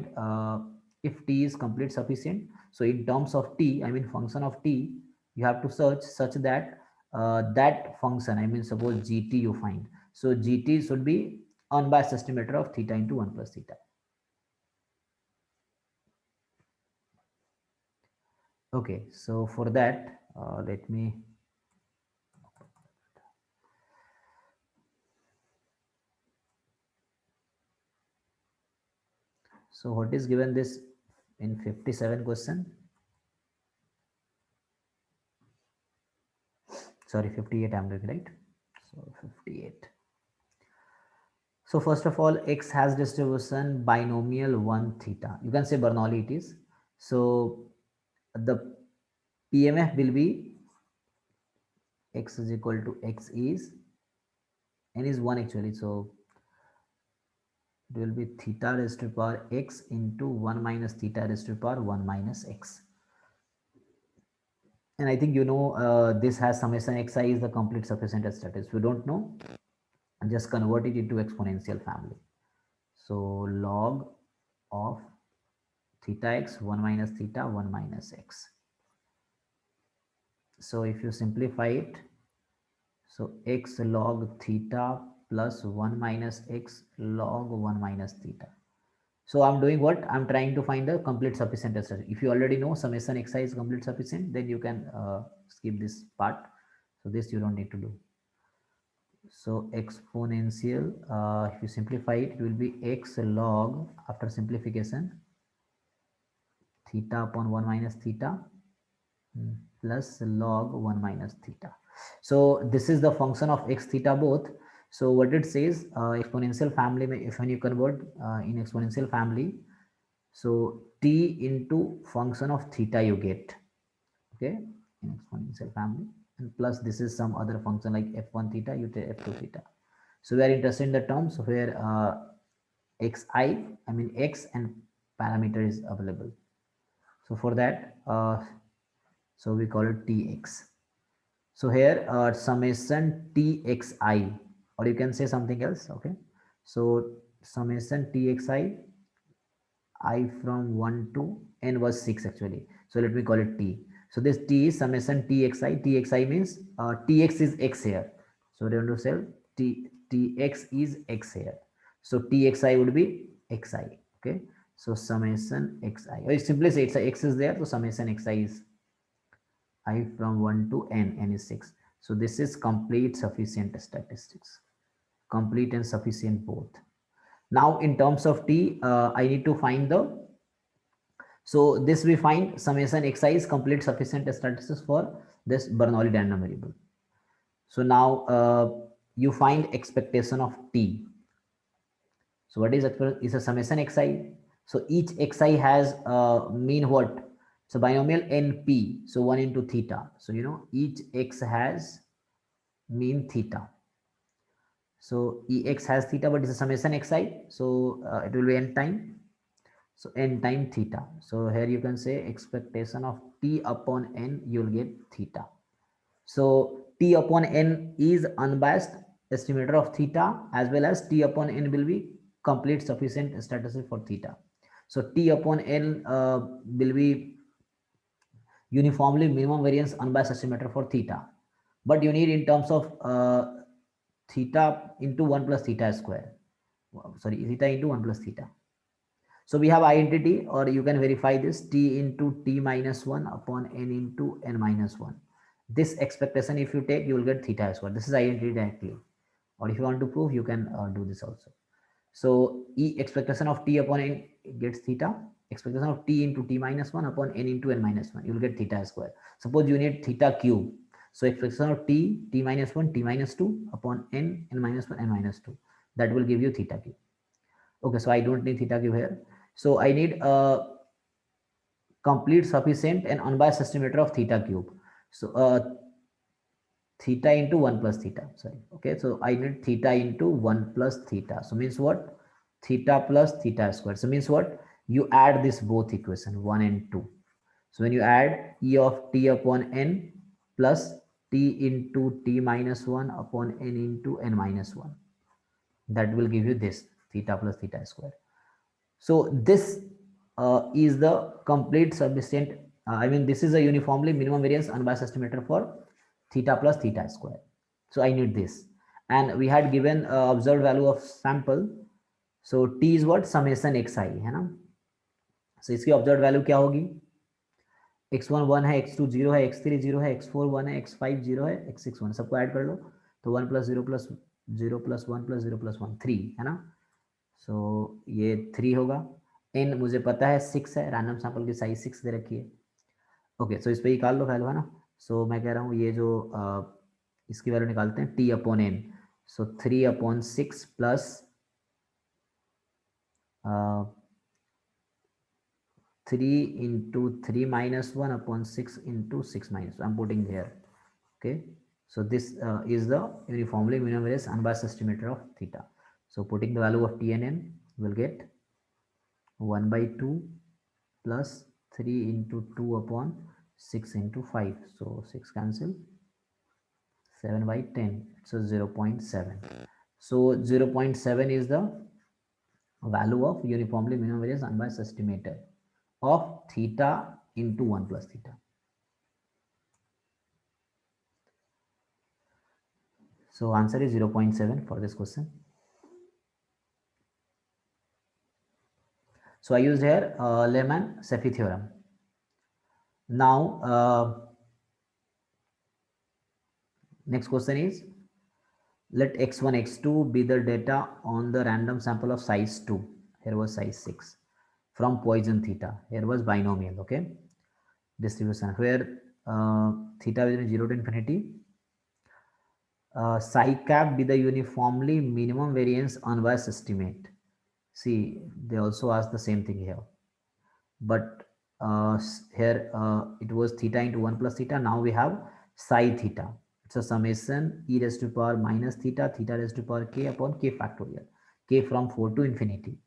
S1: if t is complete sufficient, so in terms of t, I mean function of t, you have to search such that that function, I mean suppose gt you find, so gt should be unbiased estimator of theta into 1 plus theta. Okay, so for that let me so what is given this in 57 question, sorry 58 I'm doing, right? So 58. So first of all, x has distribution binomial 1 theta, you can say Bernoulli it is. So the PMF will be x is equal to x is, n is 1 actually, so it will be theta raised to power x into 1 minus theta raised to power 1 minus x. And I think you know this has summation xi is the complete sufficient status. If you don't know, just convert it into exponential family. So log of theta x 1 minus theta 1 minus x. So if you simplify it, so x log theta plus 1 minus x log 1 minus theta. So I'm doing what? I'm trying to find the complete sufficient SR. If you already know summation xi is complete sufficient, then you can skip this part. So this you don't need to do. So exponential, if you simplify it, it will be x log, after simplification, theta upon 1 minus theta plus log 1 minus theta. So this is the function of x theta both. So what it says, exponential family, if when you convert in exponential family, so t into function of theta you get, okay, in exponential family, and plus this is some other function like f1 theta, you take f2 theta. So we are interested in the terms where I mean x and parameter is available. So for that, so we call it tx. So here summation txi, or you can say something else, okay. So summation txi, I from 1 to n was 6 actually. So let me call it t. So this t is summation txi. Txi means tx is x here. So we want to say tx is x here. So txi would be xi. Okay. So summation xi. Or you simply say it's x is there. So summation xi is I from 1 to n. N is 6. So this is complete sufficient statistics. Complete and sufficient both. Now in terms of t, I need to find the, so this we find summation xi is complete sufficient statistics for this Bernoulli random variable. So now you find expectation of t. So what is a summation xi? So each xi has mean what? So binomial np. So 1 into theta. So you know each x has mean theta. So ex has theta, but it's a summation xi. So it will be n time. So n time theta. So here you can say expectation of t upon n, you will get theta. So t upon n is unbiased estimator of theta, as well as t upon n will be complete sufficient statistic for theta. So t upon n will be uniformly minimum variance unbiased estimator for theta. But you need in terms of theta into 1 plus theta square. Sorry, theta into 1 plus theta. So we have identity, or you can verify this, t into t minus 1 upon n into n minus 1. This expectation if you take, you will get theta square. This is identity directly. Or if you want to prove, you can do this also. So expectation of t upon n gets theta. Expectation of t into t minus 1 upon n into n minus 1. You will get theta square. Suppose you need theta cube. So expectation of t minus 1, t minus 2 upon n minus 1, n minus 2. That will give you theta cube. Okay, so I don't need theta cube here. So I need a complete sufficient and unbiased estimator of theta cube. So theta into 1 plus theta, sorry. Okay, so I need theta into 1 plus theta. So means what? Theta plus theta squared. So means what? You add this both equation 1 and 2. So when you add e of t upon n plus t into t minus 1 upon n into n minus 1, that will give you this theta plus theta squared. So this is the complete sufficient, I mean this is a uniformly minimum variance unbiased estimator for theta plus theta square. So I need this, and we had given observed value of sample. So t is what? Summation xi है ना. So इसकी observed value क्या होगी? x1 1 है, x2 0 है, x3 0 है, x4 1 है, x5 0 है, x6 1, सबको ऐड कर लो तो 1 plus 0 plus 0 plus 1 plus 0 plus 1 3 है ना. सो ये 3 होगा. n मुझे पता है 6 है, रैंडम सैंपल की साइज 6 दे रखी है. ओके, सो इस पर निकाल लो वैल्यू है ना. सो मैं कह रहा हूँ ये जो इसकी वैल्यू निकालते हैं t upon n. So 3 upon 6 plus 3 into 3 minus 1 upon 6 into 6 minus 1. I'm putting here. Okay, so this is the uniformly minimum variance unbiased estimator of theta. So putting the value of t and n. we'll get 1 by 2 plus 3 into 2 upon 6 into 5. So 6 cancel, 7 by 10, so 0 0.7. So 0 0.7 is the value of uniformly minimum variance unbiased estimator of theta into 1 plus theta. So answer is 0 0.7 for this question. So I used here Lehmann-Cepheid theorem. Now next question is, let x1 x2 be the data on the random sample of size 2, here was size 6, from Poisson theta, here was binomial, okay, distribution, where theta is 0 to infinity, psi cap be the uniformly minimum variance unbiased estimate. See, they also asked the same thing here, but here it was theta into 1 plus theta. Now we have psi theta. It's a summation e raised to power minus theta, theta raised to power k upon k factorial, k from 4 to infinity,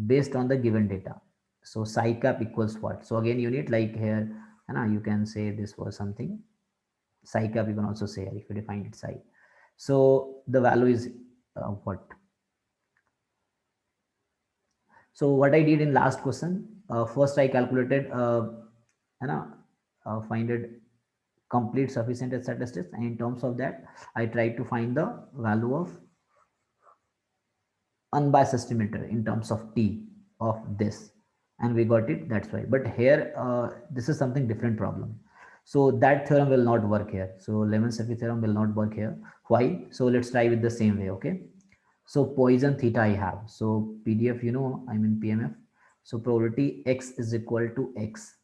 S1: based on the given data. So psi cap equals what? So again, you need like here, you can say this was something psi cap. You can also say if you define it psi. So the value is what? So what I did in last question, first I calculated, find it complete sufficient statistics, and in terms of that, I tried to find the value of unbiased estimator in terms of t of this, and we got it. That's why. But here, this is something different problem. So that theorem will not work here. So Lehmann-Cepheid theorem will not work here. Why? So let's try with the same way. Okay. So Poisson theta I have. So PDF, I mean PMF. So probability x is equal to x.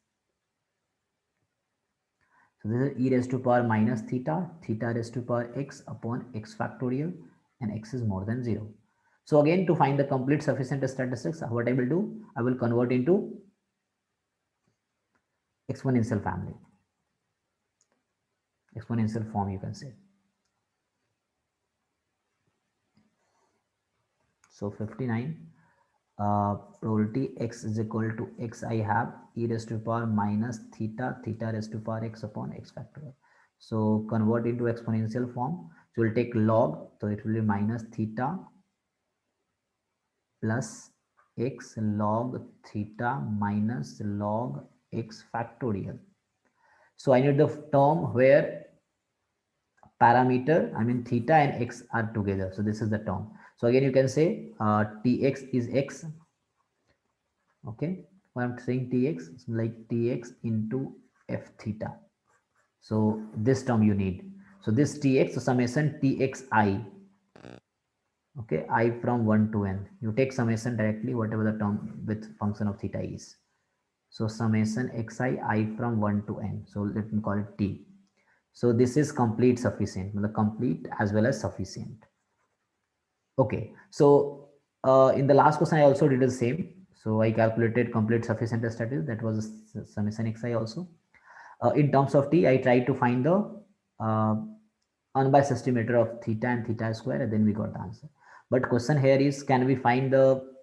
S1: So this is e raised to power minus theta, theta raised to power x upon x factorial, and x is more than 0. So again, to find the complete sufficient statistics, what I will do, I will convert into exponential family, exponential form, you can say. So 59, probability x is equal to x, I have e raised to power minus theta, theta raised to power x upon x factorial. So convert into exponential form. So we'll take log, so it will be minus theta plus x log theta minus log x factorial. So I need the term where parameter, I mean theta and x are together. So this is the term. So again, you can say tx is x. Okay, when I'm saying tx, it's like tx into f theta. So this term you need. So this tx, so summation txi. Okay, I from 1 to n. You take summation directly, whatever the term with function of theta is. So summation xi, I from 1 to n. So let me call it t. So this is complete sufficient, the complete as well as sufficient. Okay, so in the last question I also did the same. So I calculated complete sufficient statistics, that was summation xi also. In terms of t, I tried to find the unbiased estimator of theta and theta square, and then we got the answer. But question here is, can we find the,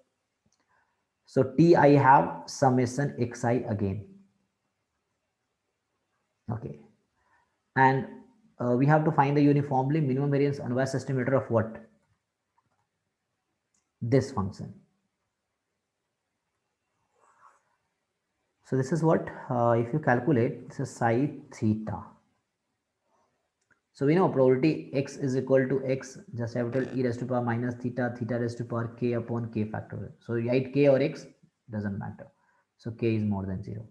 S1: so t I have summation xi again. Okay, and we have to find the uniformly minimum variance unbiased estimator of what? This function. So this is what, if you calculate, this is psi theta. So we know probability x is equal to x, just have to tell e raised to power minus theta, theta raised to power k upon k factorial. So you write k or x, doesn't matter. So k is more than 0.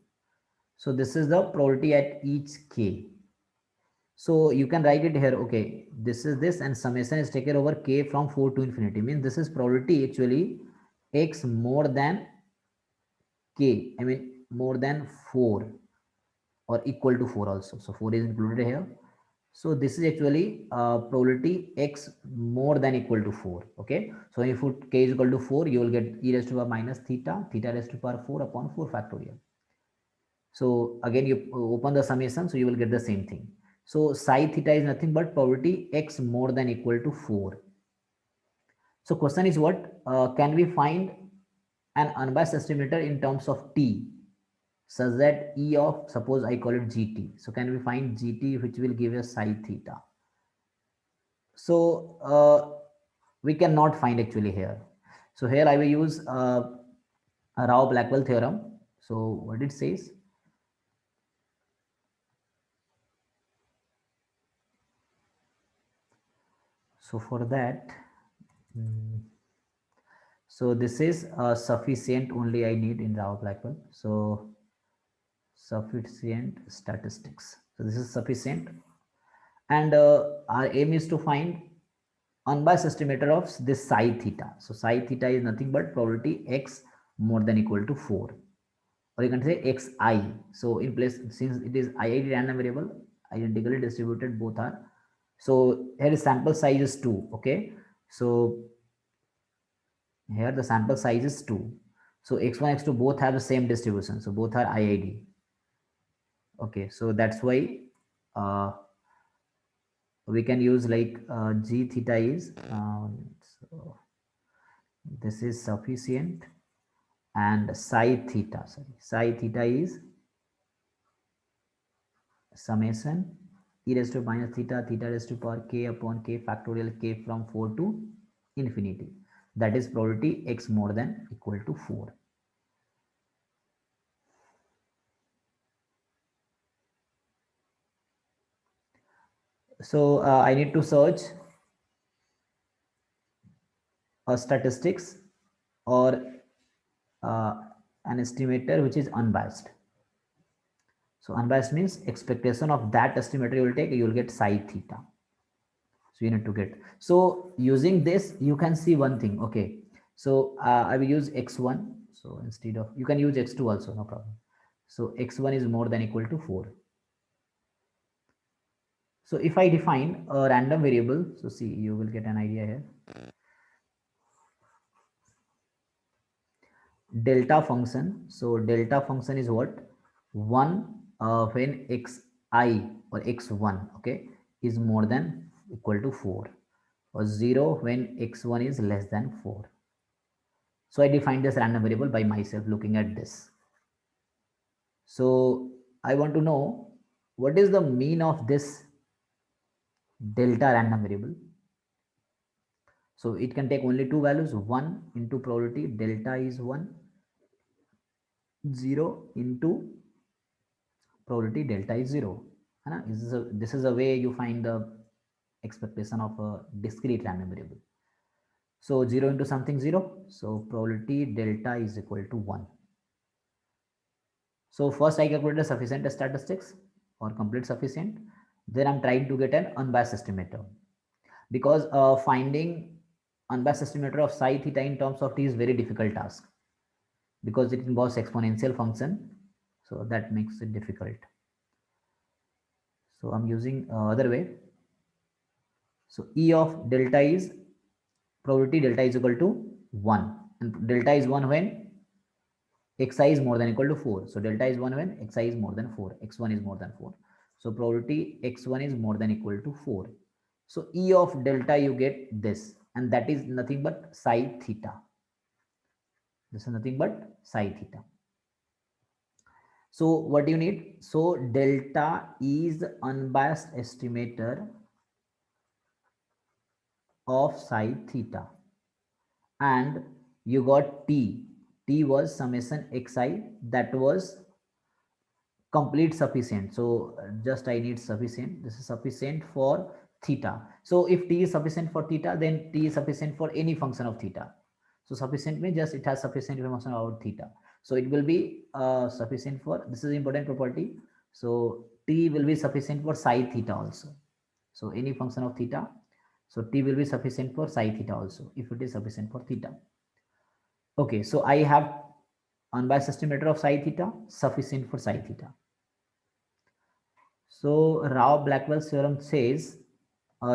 S1: So this is the probability at each k. So you can write it here. Okay, this is this, and summation is taken over k from 4 to infinity. Means this is probability actually x more than k. I mean more than 4 or equal to 4 also. So 4 is included here. So this is actually probability x more than equal to 4. Okay. So when you put k is equal to 4, you will get e raised to power minus theta, theta raised to power 4 upon 4 factorial. So again, you open the summation, so you will get the same thing. So psi theta is nothing but probability x more than equal to 4. So question is what, can we find an unbiased estimator in terms of t such that E of, suppose I call it GT. So can we find GT which will give us psi theta? So we cannot find actually here. So here I will use a Rao Blackwell theorem. So what it says, so for that, so this is sufficient only I need in Rao Blackwell. So sufficient statistics. So this is sufficient, and our aim is to find unbiased estimator of this psi theta. So psi theta is nothing but probability x more than equal to 4, or you can say xi. So in place, since it is IID random variable, identically distributed, both are. So here is sample size is 2. Okay, so here the sample size is 2. So x1 x2 both have the same distribution, so both are IID. Okay, so that's why uh, we can use like g theta is so this is sufficient, and psi theta is summation e raised to minus theta theta raised to power k upon k factorial k from 4 to infinity. That is probability x more than equal to 4. So I need to search a statistics or uh, an estimator which is unbiased. So unbiased means expectation of that estimator you will take, you will get psi theta. So you need to get. So using this, you can see one thing. Okay. So I will use x1. So instead of, you can use x2 also, no problem. So x1 is more than equal to 4. So if I define a random variable, so see, you will get an idea here. Delta function. So delta function is what? 1 when xi or x1, okay, is more than equal to 4, or 0 when x1 is less than 4. So I defined this random variable by myself looking at this. So I want to know what is the mean of this delta random variable. So it can take only two values, 1 into probability delta is 1, 0 into probability delta is 0. This is a way you find the expectation of a discrete random variable. So 0 into something 0, so probability delta is equal to 1. So first I calculated sufficient statistics or complete sufficient. Then I'm trying to get an unbiased estimator, because finding unbiased estimator of psi theta in terms of t is very difficult task, because it involves exponential function. So that makes it difficult. So I'm using other way. So E of delta is probability delta is equal to 1, and delta is 1 when xi is more than equal to 4. So delta is 1 when xi is more than 4, x1 is more than 4. So probability x1 is more than equal to 4. So E of delta you get this, and that is nothing but psi theta. This is nothing but psi theta. So what do you need? So delta is unbiased estimator of psi theta, and you got t. T was summation xi, that was complete sufficient. So just I need sufficient. This is sufficient for theta. So if t is sufficient for theta, then t is sufficient for any function of theta. So sufficient means just it has sufficient information about theta. So it will be sufficient for, this is important property. So t will be sufficient for psi theta also. So any function of theta. So t will be sufficient for psi theta also if it is sufficient for theta. Okay, so I have unbiased estimator of psi theta, sufficient for psi theta. So Rao Blackwell's theorem says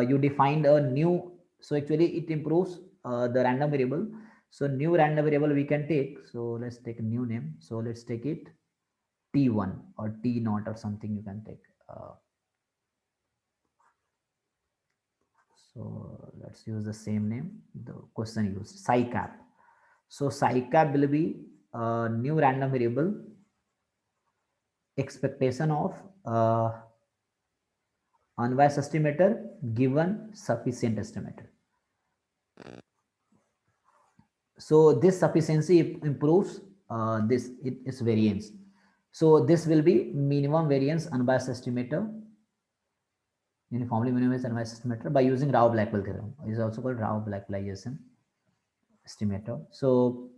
S1: you defined a new, so actually it improves the random variable. So new random variable we can take. So let's take a new name. So let's take it T1 or T0 or something you can take. So let's use the same name the question used, psi cap. So psi cap will be a new random variable expectation of unbiased estimator given sufficient estimator. So this sufficiency improves this its variance. So this will be minimum variance unbiased estimator, uniformly minimized unbiased estimator by using Rao-Blackwell theorem. It is also called Rao-Blackwellization estimator. So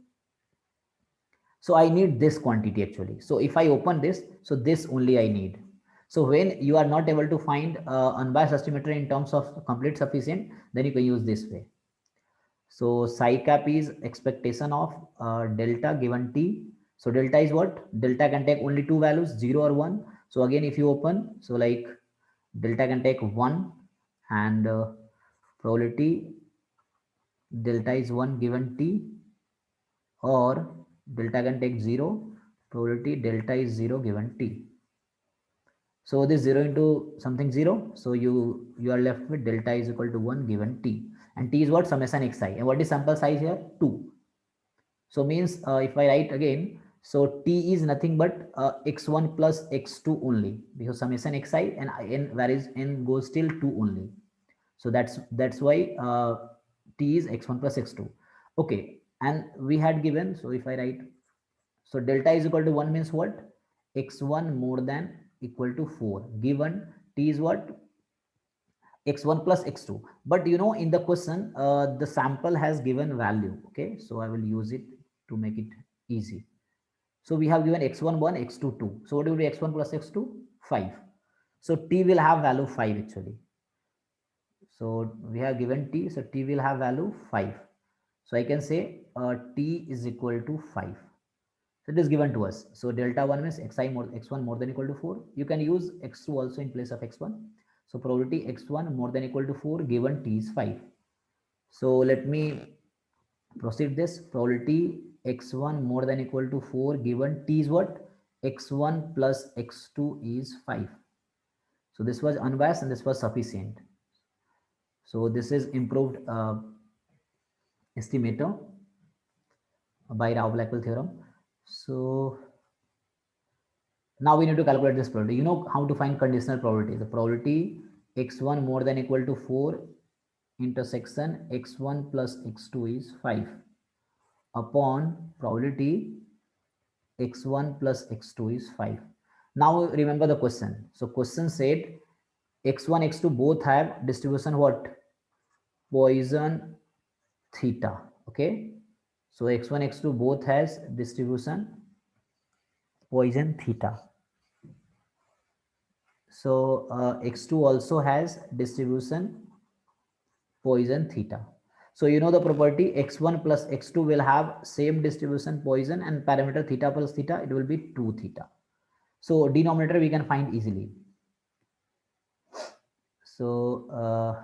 S1: I need this quantity actually. So if I open this, so this only I need. So when you are not able to find unbiased estimator in terms of complete sufficient, then you can use this way. So psi cap is expectation of delta given t. So delta is what? Delta can take only two values, 0 or 1. So again, if you open, so like delta can take 1 and probability delta is 1 given t, or delta can take 0, probability delta is 0 given t. So this 0 into something 0, so you are left with delta is equal to 1 given t, and t is what? Summation xi, and what is sample size here? 2. So means if I write again, so t is nothing but x1 plus x2 only, because summation xi and n varies, n goes till 2 only. So that's why t is x1 plus x2. Okay, and we had given, so if I write, so delta is equal to 1 means what? X1 more than equal to 4, given t is what? X1 plus x2. But you know, in the question the sample has given value. Okay, so I will use it to make it easy. So we have given x1 1, x2 2. So what will be x1 plus x2? 5. So t will have value 5 actually. So we have given t, so t will have value 5. So I can say t is equal to 5. So it is given to us. So delta 1 means x1 more than equal to 4. You can use x2 also in place of x1. So probability x1 more than equal to 4 given t is 5. So let me proceed this. Probability x1 more than equal to 4 given t is what? X1 plus x2 is 5. So this was unbiased and this was sufficient. So this is improved estimator by Rao-Blackwell theorem. So now we need to calculate this probability. You know how to find conditional probability. The probability x1 more than equal to 4 intersection x1 plus x2 is 5 upon probability x1 plus x2 is 5. Now remember the question. So question said x1 x2 both have distribution what? Poisson theta. Okay, so x1 x2 both has distribution Poisson theta. So x2 also has distribution Poisson theta. So you know the property x1 plus x2 will have same distribution Poisson, and parameter theta plus theta, it will be 2 theta. So denominator we can find easily. So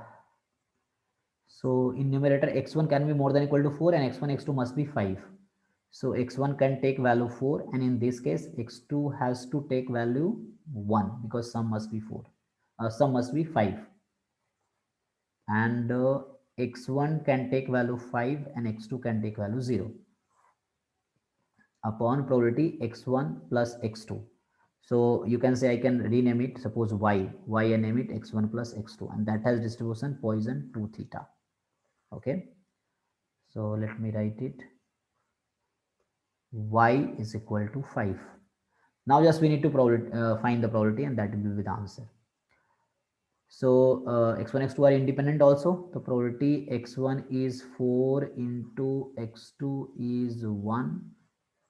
S1: in numerator x1 can be more than equal to 4 and x1 x2 must be 5. So x1 can take value 4, and in this case x2 has to take value 1 because sum must be 4. Sum must be 5, and x1 can take value 5 and x2 can take value 0 upon probability x1 plus x2. So you can say I can rename it, suppose y and name it x1 plus x2, and that has distribution Poisson 2 theta. Okay, so let me write it. Y is equal to 5. Now just we need to find the probability, and that will be the answer. So x1 x2 are independent also. The probability x1 is 4 into x2 is 1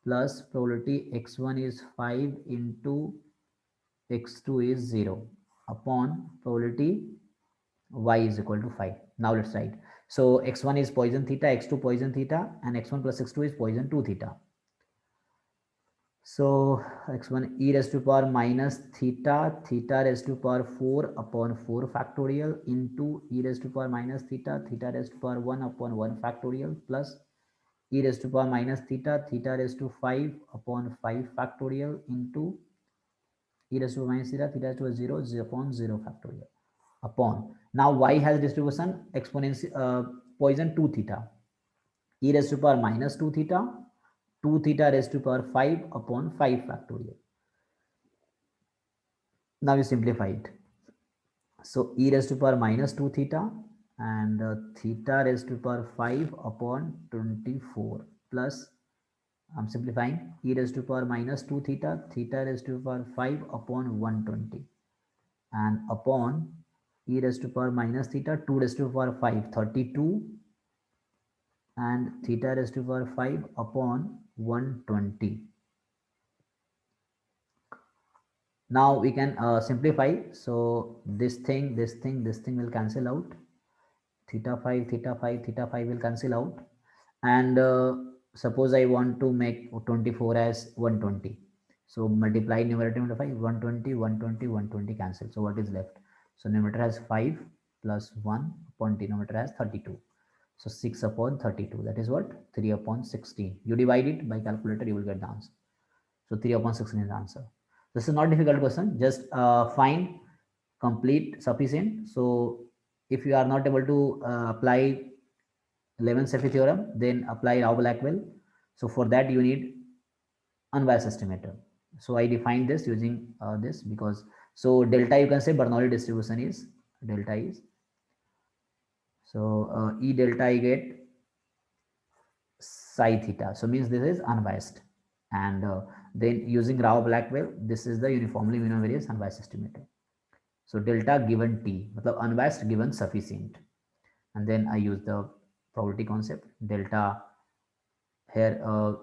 S1: plus probability x1 is 5 into x2 is 0 upon probability y is equal to 5. Now let's write. So x1 is Poisson theta, x2 Poisson theta, and x1 plus x2 is Poisson 2 theta. So x1 e raised to power minus theta, theta raised to power 4 upon 4 factorial into e raised to power minus theta, theta raised to power 1 upon 1 factorial plus e raised to power minus theta, theta raised to 5 upon 5 factorial into e raised to minus theta, theta raised to 0, 0 upon 0 factorial upon. Now y has distribution exponential Poisson 2 theta, e raised to power minus 2 theta, 2 theta raised to power 5 upon 5 factorial. Now you simplify it. So e raised to power minus 2 theta and theta raised to power 5 upon 24 plus, I'm simplifying, e raised to power minus 2 theta, theta raised to power 5 upon 120 and upon e raised to power minus theta, 2 raised to power 5, 32 and theta raised to power 5 upon 120. Now we can simplify. So this thing will cancel out. Theta 5, theta 5, theta 5 will cancel out. And suppose I want to make 24 as 120. So multiply numerator into 5, 120, 120, 120 cancel. So what is left? So numerator has 5 plus 1 upon denominator has 32. So 6 upon 32, that is what? 3 upon 16. You divide it by calculator, you will get the answer. So 3 upon 16 is the answer. This is not difficult question. Just find complete sufficient. So if you are not able to apply Levin-Cepheid theorem, then apply Rao-Blackwell. So for that you need unbiased estimator. So I defined this using this because, so delta you can say Bernoulli distribution is, delta is, so E delta I get psi theta. So means this is unbiased. And then using Rao-Blackwell, this is the uniformly univariate unbiased estimator. So delta given T, matlab unbiased given sufficient. And then I use the probability concept, delta here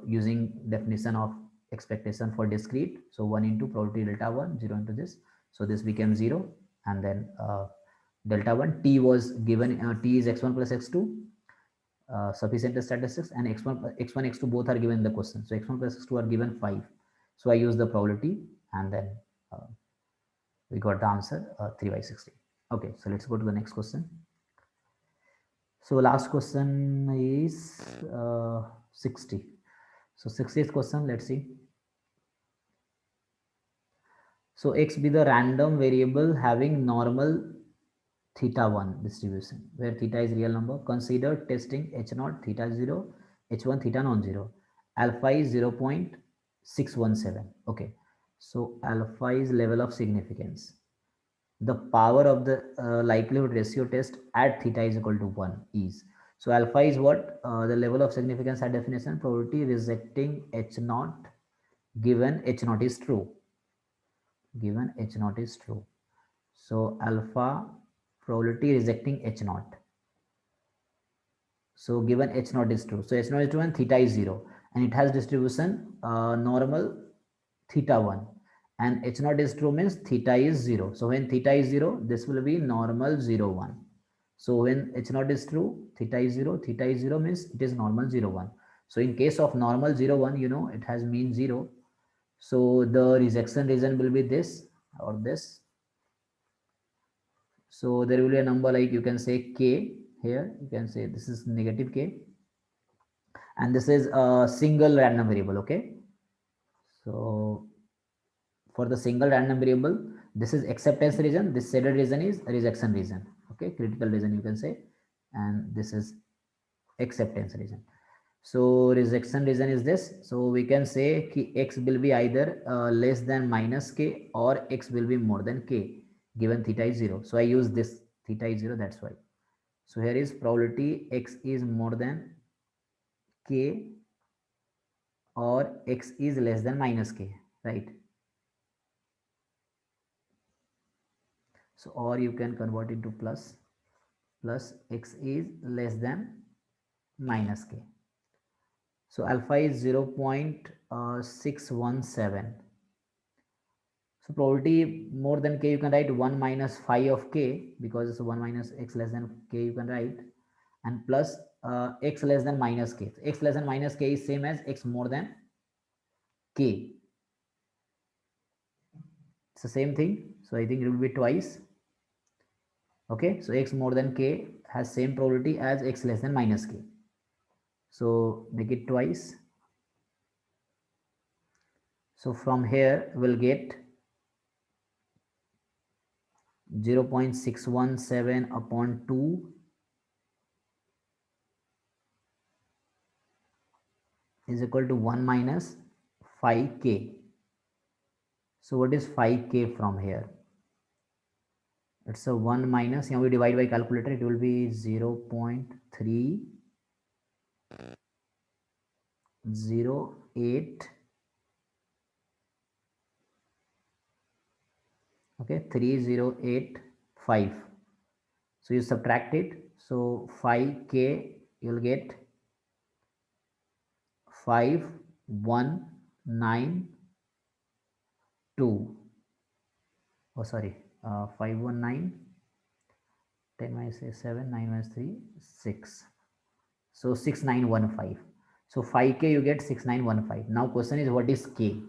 S1: using definition of expectation for discrete. So 1 into probability delta 1, 0 into this. So this became 0. And then delta 1, T was given, T is x1 plus x2. Sufficient statistics, and x1, x2 both are given in the question. So x1 plus x2 are given 5. So I use the probability and then we got the answer 3 by 16. Okay, so let's go to the next question. So last question is 60. So 60th question, let's see. So x be the random variable having normal theta 1 distribution, where theta is real number. Consider testing h0, theta 0, h1 theta non-zero. Alpha is 0.617. Okay, so alpha is level of significance. The power of the likelihood ratio test at theta is equal to 1 is. So alpha is what? The level of significance at definition, probability rejecting h0 given h0 is true. Given h0 is true. So alpha probability rejecting h0. So given h0 is true. So h0 is true and theta is 0. And it has distribution normal theta 1. And h0 is true means theta is 0. So when theta is 0, this will be normal 0, 1. So when h0 is true, theta is 0, theta is 0 means it is normal 0, 1. So in case of normal 0, 1, you know, it has mean 0. So the rejection region will be this or this. So there will be a number like, you can say k here, you can say this is negative k, and this is a single random variable. Okay, so for the single random variable, this is acceptance region, this shaded region is rejection region. Okay, critical region you can say, and this is acceptance region. So rejection region is this. So we can say x will be either less than minus k or x will be more than k given theta is 0. So I use this, theta is 0, that's why. So here is probability x is more than k or x is less than minus k, right? So or you can convert into plus x is less than minus k. So alpha is 0.617. So probability more than k, you can write 1 minus phi of k, because it's 1 minus x less than k, you can write, and plus x less than minus k. So x less than minus k is same as x more than k. It's the same thing. So I think it will be twice. Okay, so x more than k has same probability as x less than minus k. So make it twice. So from here we'll get 0.617 upon 2 is equal to 1 minus 5k. So what is 5k from here? It's a 1 minus, here we divide by calculator, it will be 0 0.308, okay, 3085. So you subtract it, so 5k you'll get 5192. Oh sorry, 519, 10 minus 7, 9 minus 3, 6. So 6915. So 5k you get 6915. Now question is what is k?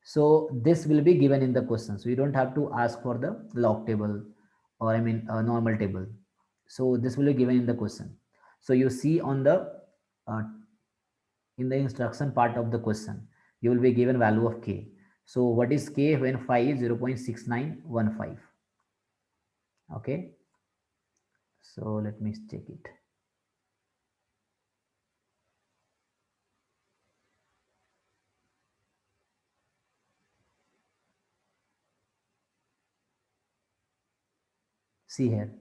S1: So this will be given in the question. So you don't have to ask for the log table, or I mean a normal table. So this will be given in the question. So you see on the uh, in the instruction part of the question, you will be given value of k. So what is k when phi is 0.6915? Okay. So let me check it. See here.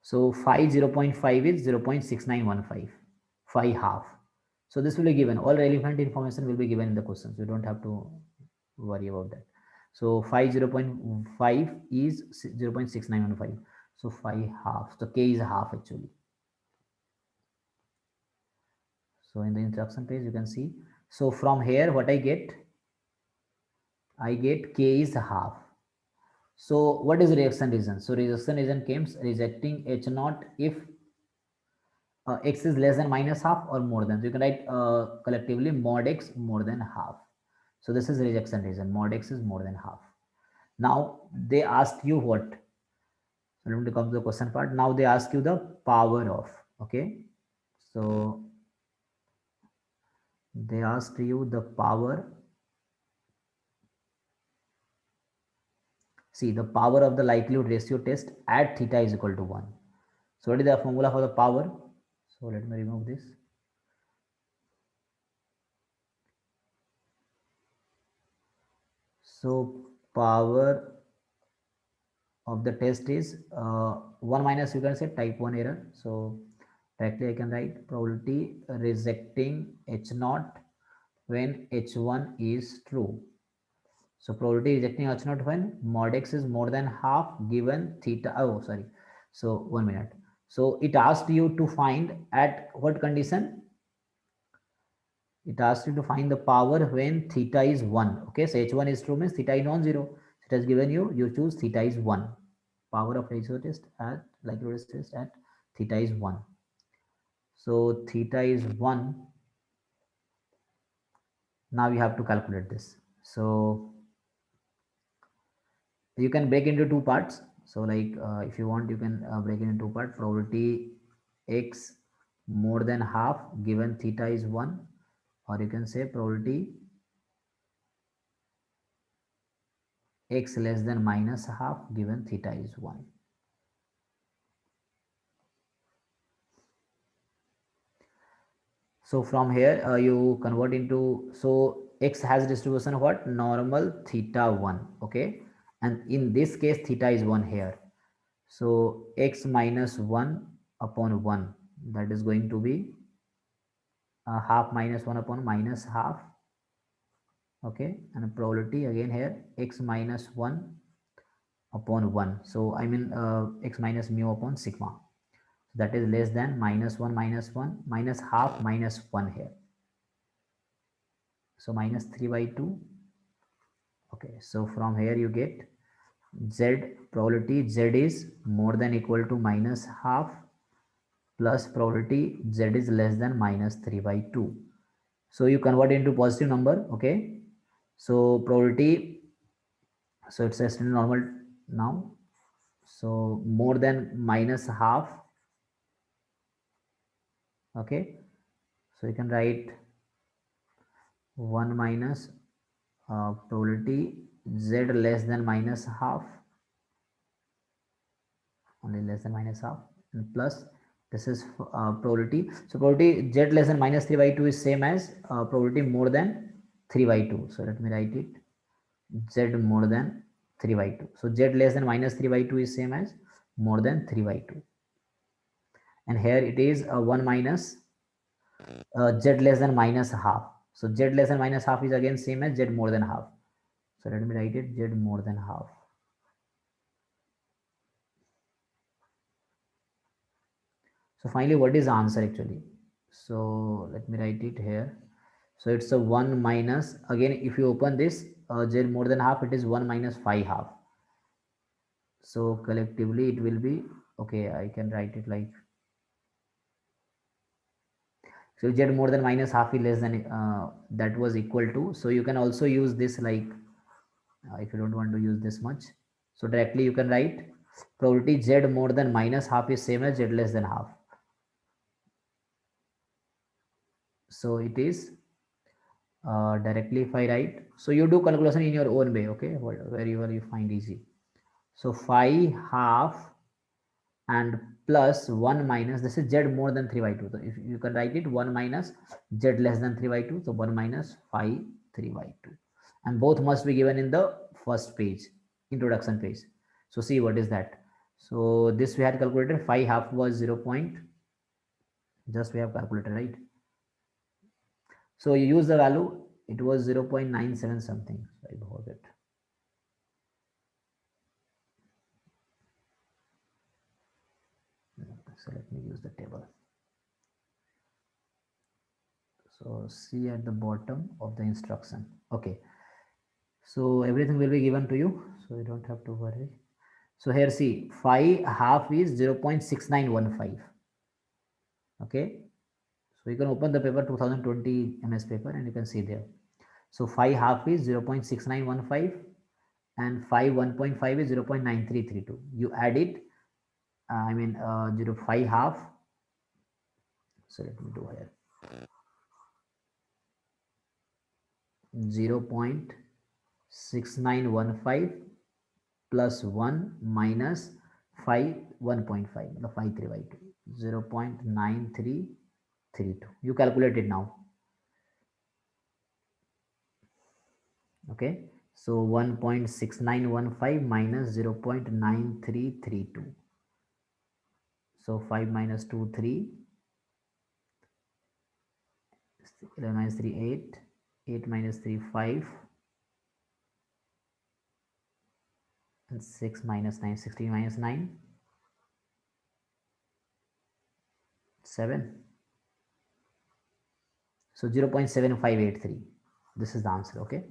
S1: So phi 0.5 is 0.6915, phi half. So this will be given. All relevant information will be given in the questions. You don't have to worry about that. So phi 0.5 is 0.6915. So phi half. So k is half actually. So in the instruction page you can see. So from here what I get k is half. So what is rejection reason? So rejection reason comes rejecting H naught if x is less than minus half or more than. So you can write collectively mod x more than half. So this is rejection reason. Mod x is more than half. Now they ask you what? So let me come to the question part. Now they ask you the power of. Okay. So they asked you the power. See the power of the likelihood ratio test at theta is equal to 1. So what is the formula for the power? So let me remove this. So power of the test is 1 minus, you can say type 1 error. So directly I can write probability rejecting H naught when H1 is true. So probability rejecting H naught when mod x is more than half given theta. Oh, sorry. So 1 minute. So it asked you to find at what condition? It asks you to find the power when theta is 1. Okay, so H1 is true means theta is non-zero. It has given you, you choose theta is 1. Power of ratio test at likelihood test at theta is 1. So theta is 1. Now you have to calculate this. So you can break into two parts. So like if you want, you can break it into two parts. Probability x more than half given theta is 1, or you can say probability x less than minus half given theta is 1. So from here you convert into, so x has distribution of what? Normal theta 1. Okay, and in this case theta is 1 here. So x minus 1 upon 1, that is going to be half minus 1 upon minus half. Okay, and probability again here x minus 1 upon 1. So I mean x minus mu upon sigma, that is less than minus 1 minus half minus 1 here. So minus 3 by 2. Okay, so from here you get z probability z is more than equal to minus half plus probability z is less than minus 3 by 2. So you convert into positive number. Okay, so probability, so it's a standard normal now. So more than minus half. Okay, so you can write 1 minus probability z less than minus half only less than minus half, and plus this is probability. So probability z less than minus 3 by 2 is same as probability more than 3 by 2. So let me write it, z more than 3 by 2. So z less than minus 3 by 2 is same as more than 3 by 2. And here it is 1 minus z less than minus half. So z less than minus half is again same as z more than half. So let me write it, z more than half. So finally, what is the answer actually? So let me write it here. So it's a 1 minus, again if you open this z more than half, it is 1 minus 5 half. So collectively it will be, okay, I can write it like, so z more than minus half is less than that was equal to. So you can also use this like if you don't want to use this much, so directly you can write probability z more than minus half is same as z less than half. So it is directly if I write, so you do calculation in your own way, okay, wherever you find easy. So 5 half and plus 1 minus, this is z more than 3 by 2. So if you can write it 1 minus z less than 3 by 2. So 1 minus 5 3 by 2. And both must be given in the first page, introduction page. So see what is that. So this we had calculated, 5 half was 0 point, just we have calculated, right? So you use the value, it was 0.97 something. I forget. So let me use the table. So see at the bottom of the instruction. Okay. So everything will be given to you. So you don't have to worry. So here see 5 half is 0.6915. Okay. So you can open the paper 2020 MS paper and you can see there. So 5 half is 0.6915 and 5 1.5 is 0.9332. You add it, 5 half. So let me do here 0.6915 plus 1 minus 5 1.5, the 5 3 by 2, 0.9332. You calculate it now. Okay, so 1.6915 minus 0.9332. So 5 minus 2 3, 11 minus 3 8, 8 minus 3 5, and 6 minus 9 16 minus 9 7. So 0.7583. This is the answer. Okay.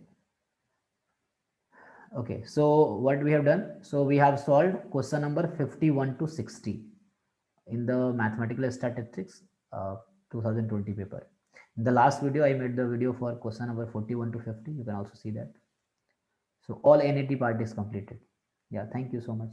S1: Okay, so what we have done, so we have solved question number 51 to 60 in the mathematical statistics 2020 paper. In the last video I made the video for question number 41 to 50. You can also see that. So all NAT part is completed. Yeah, thank you so much.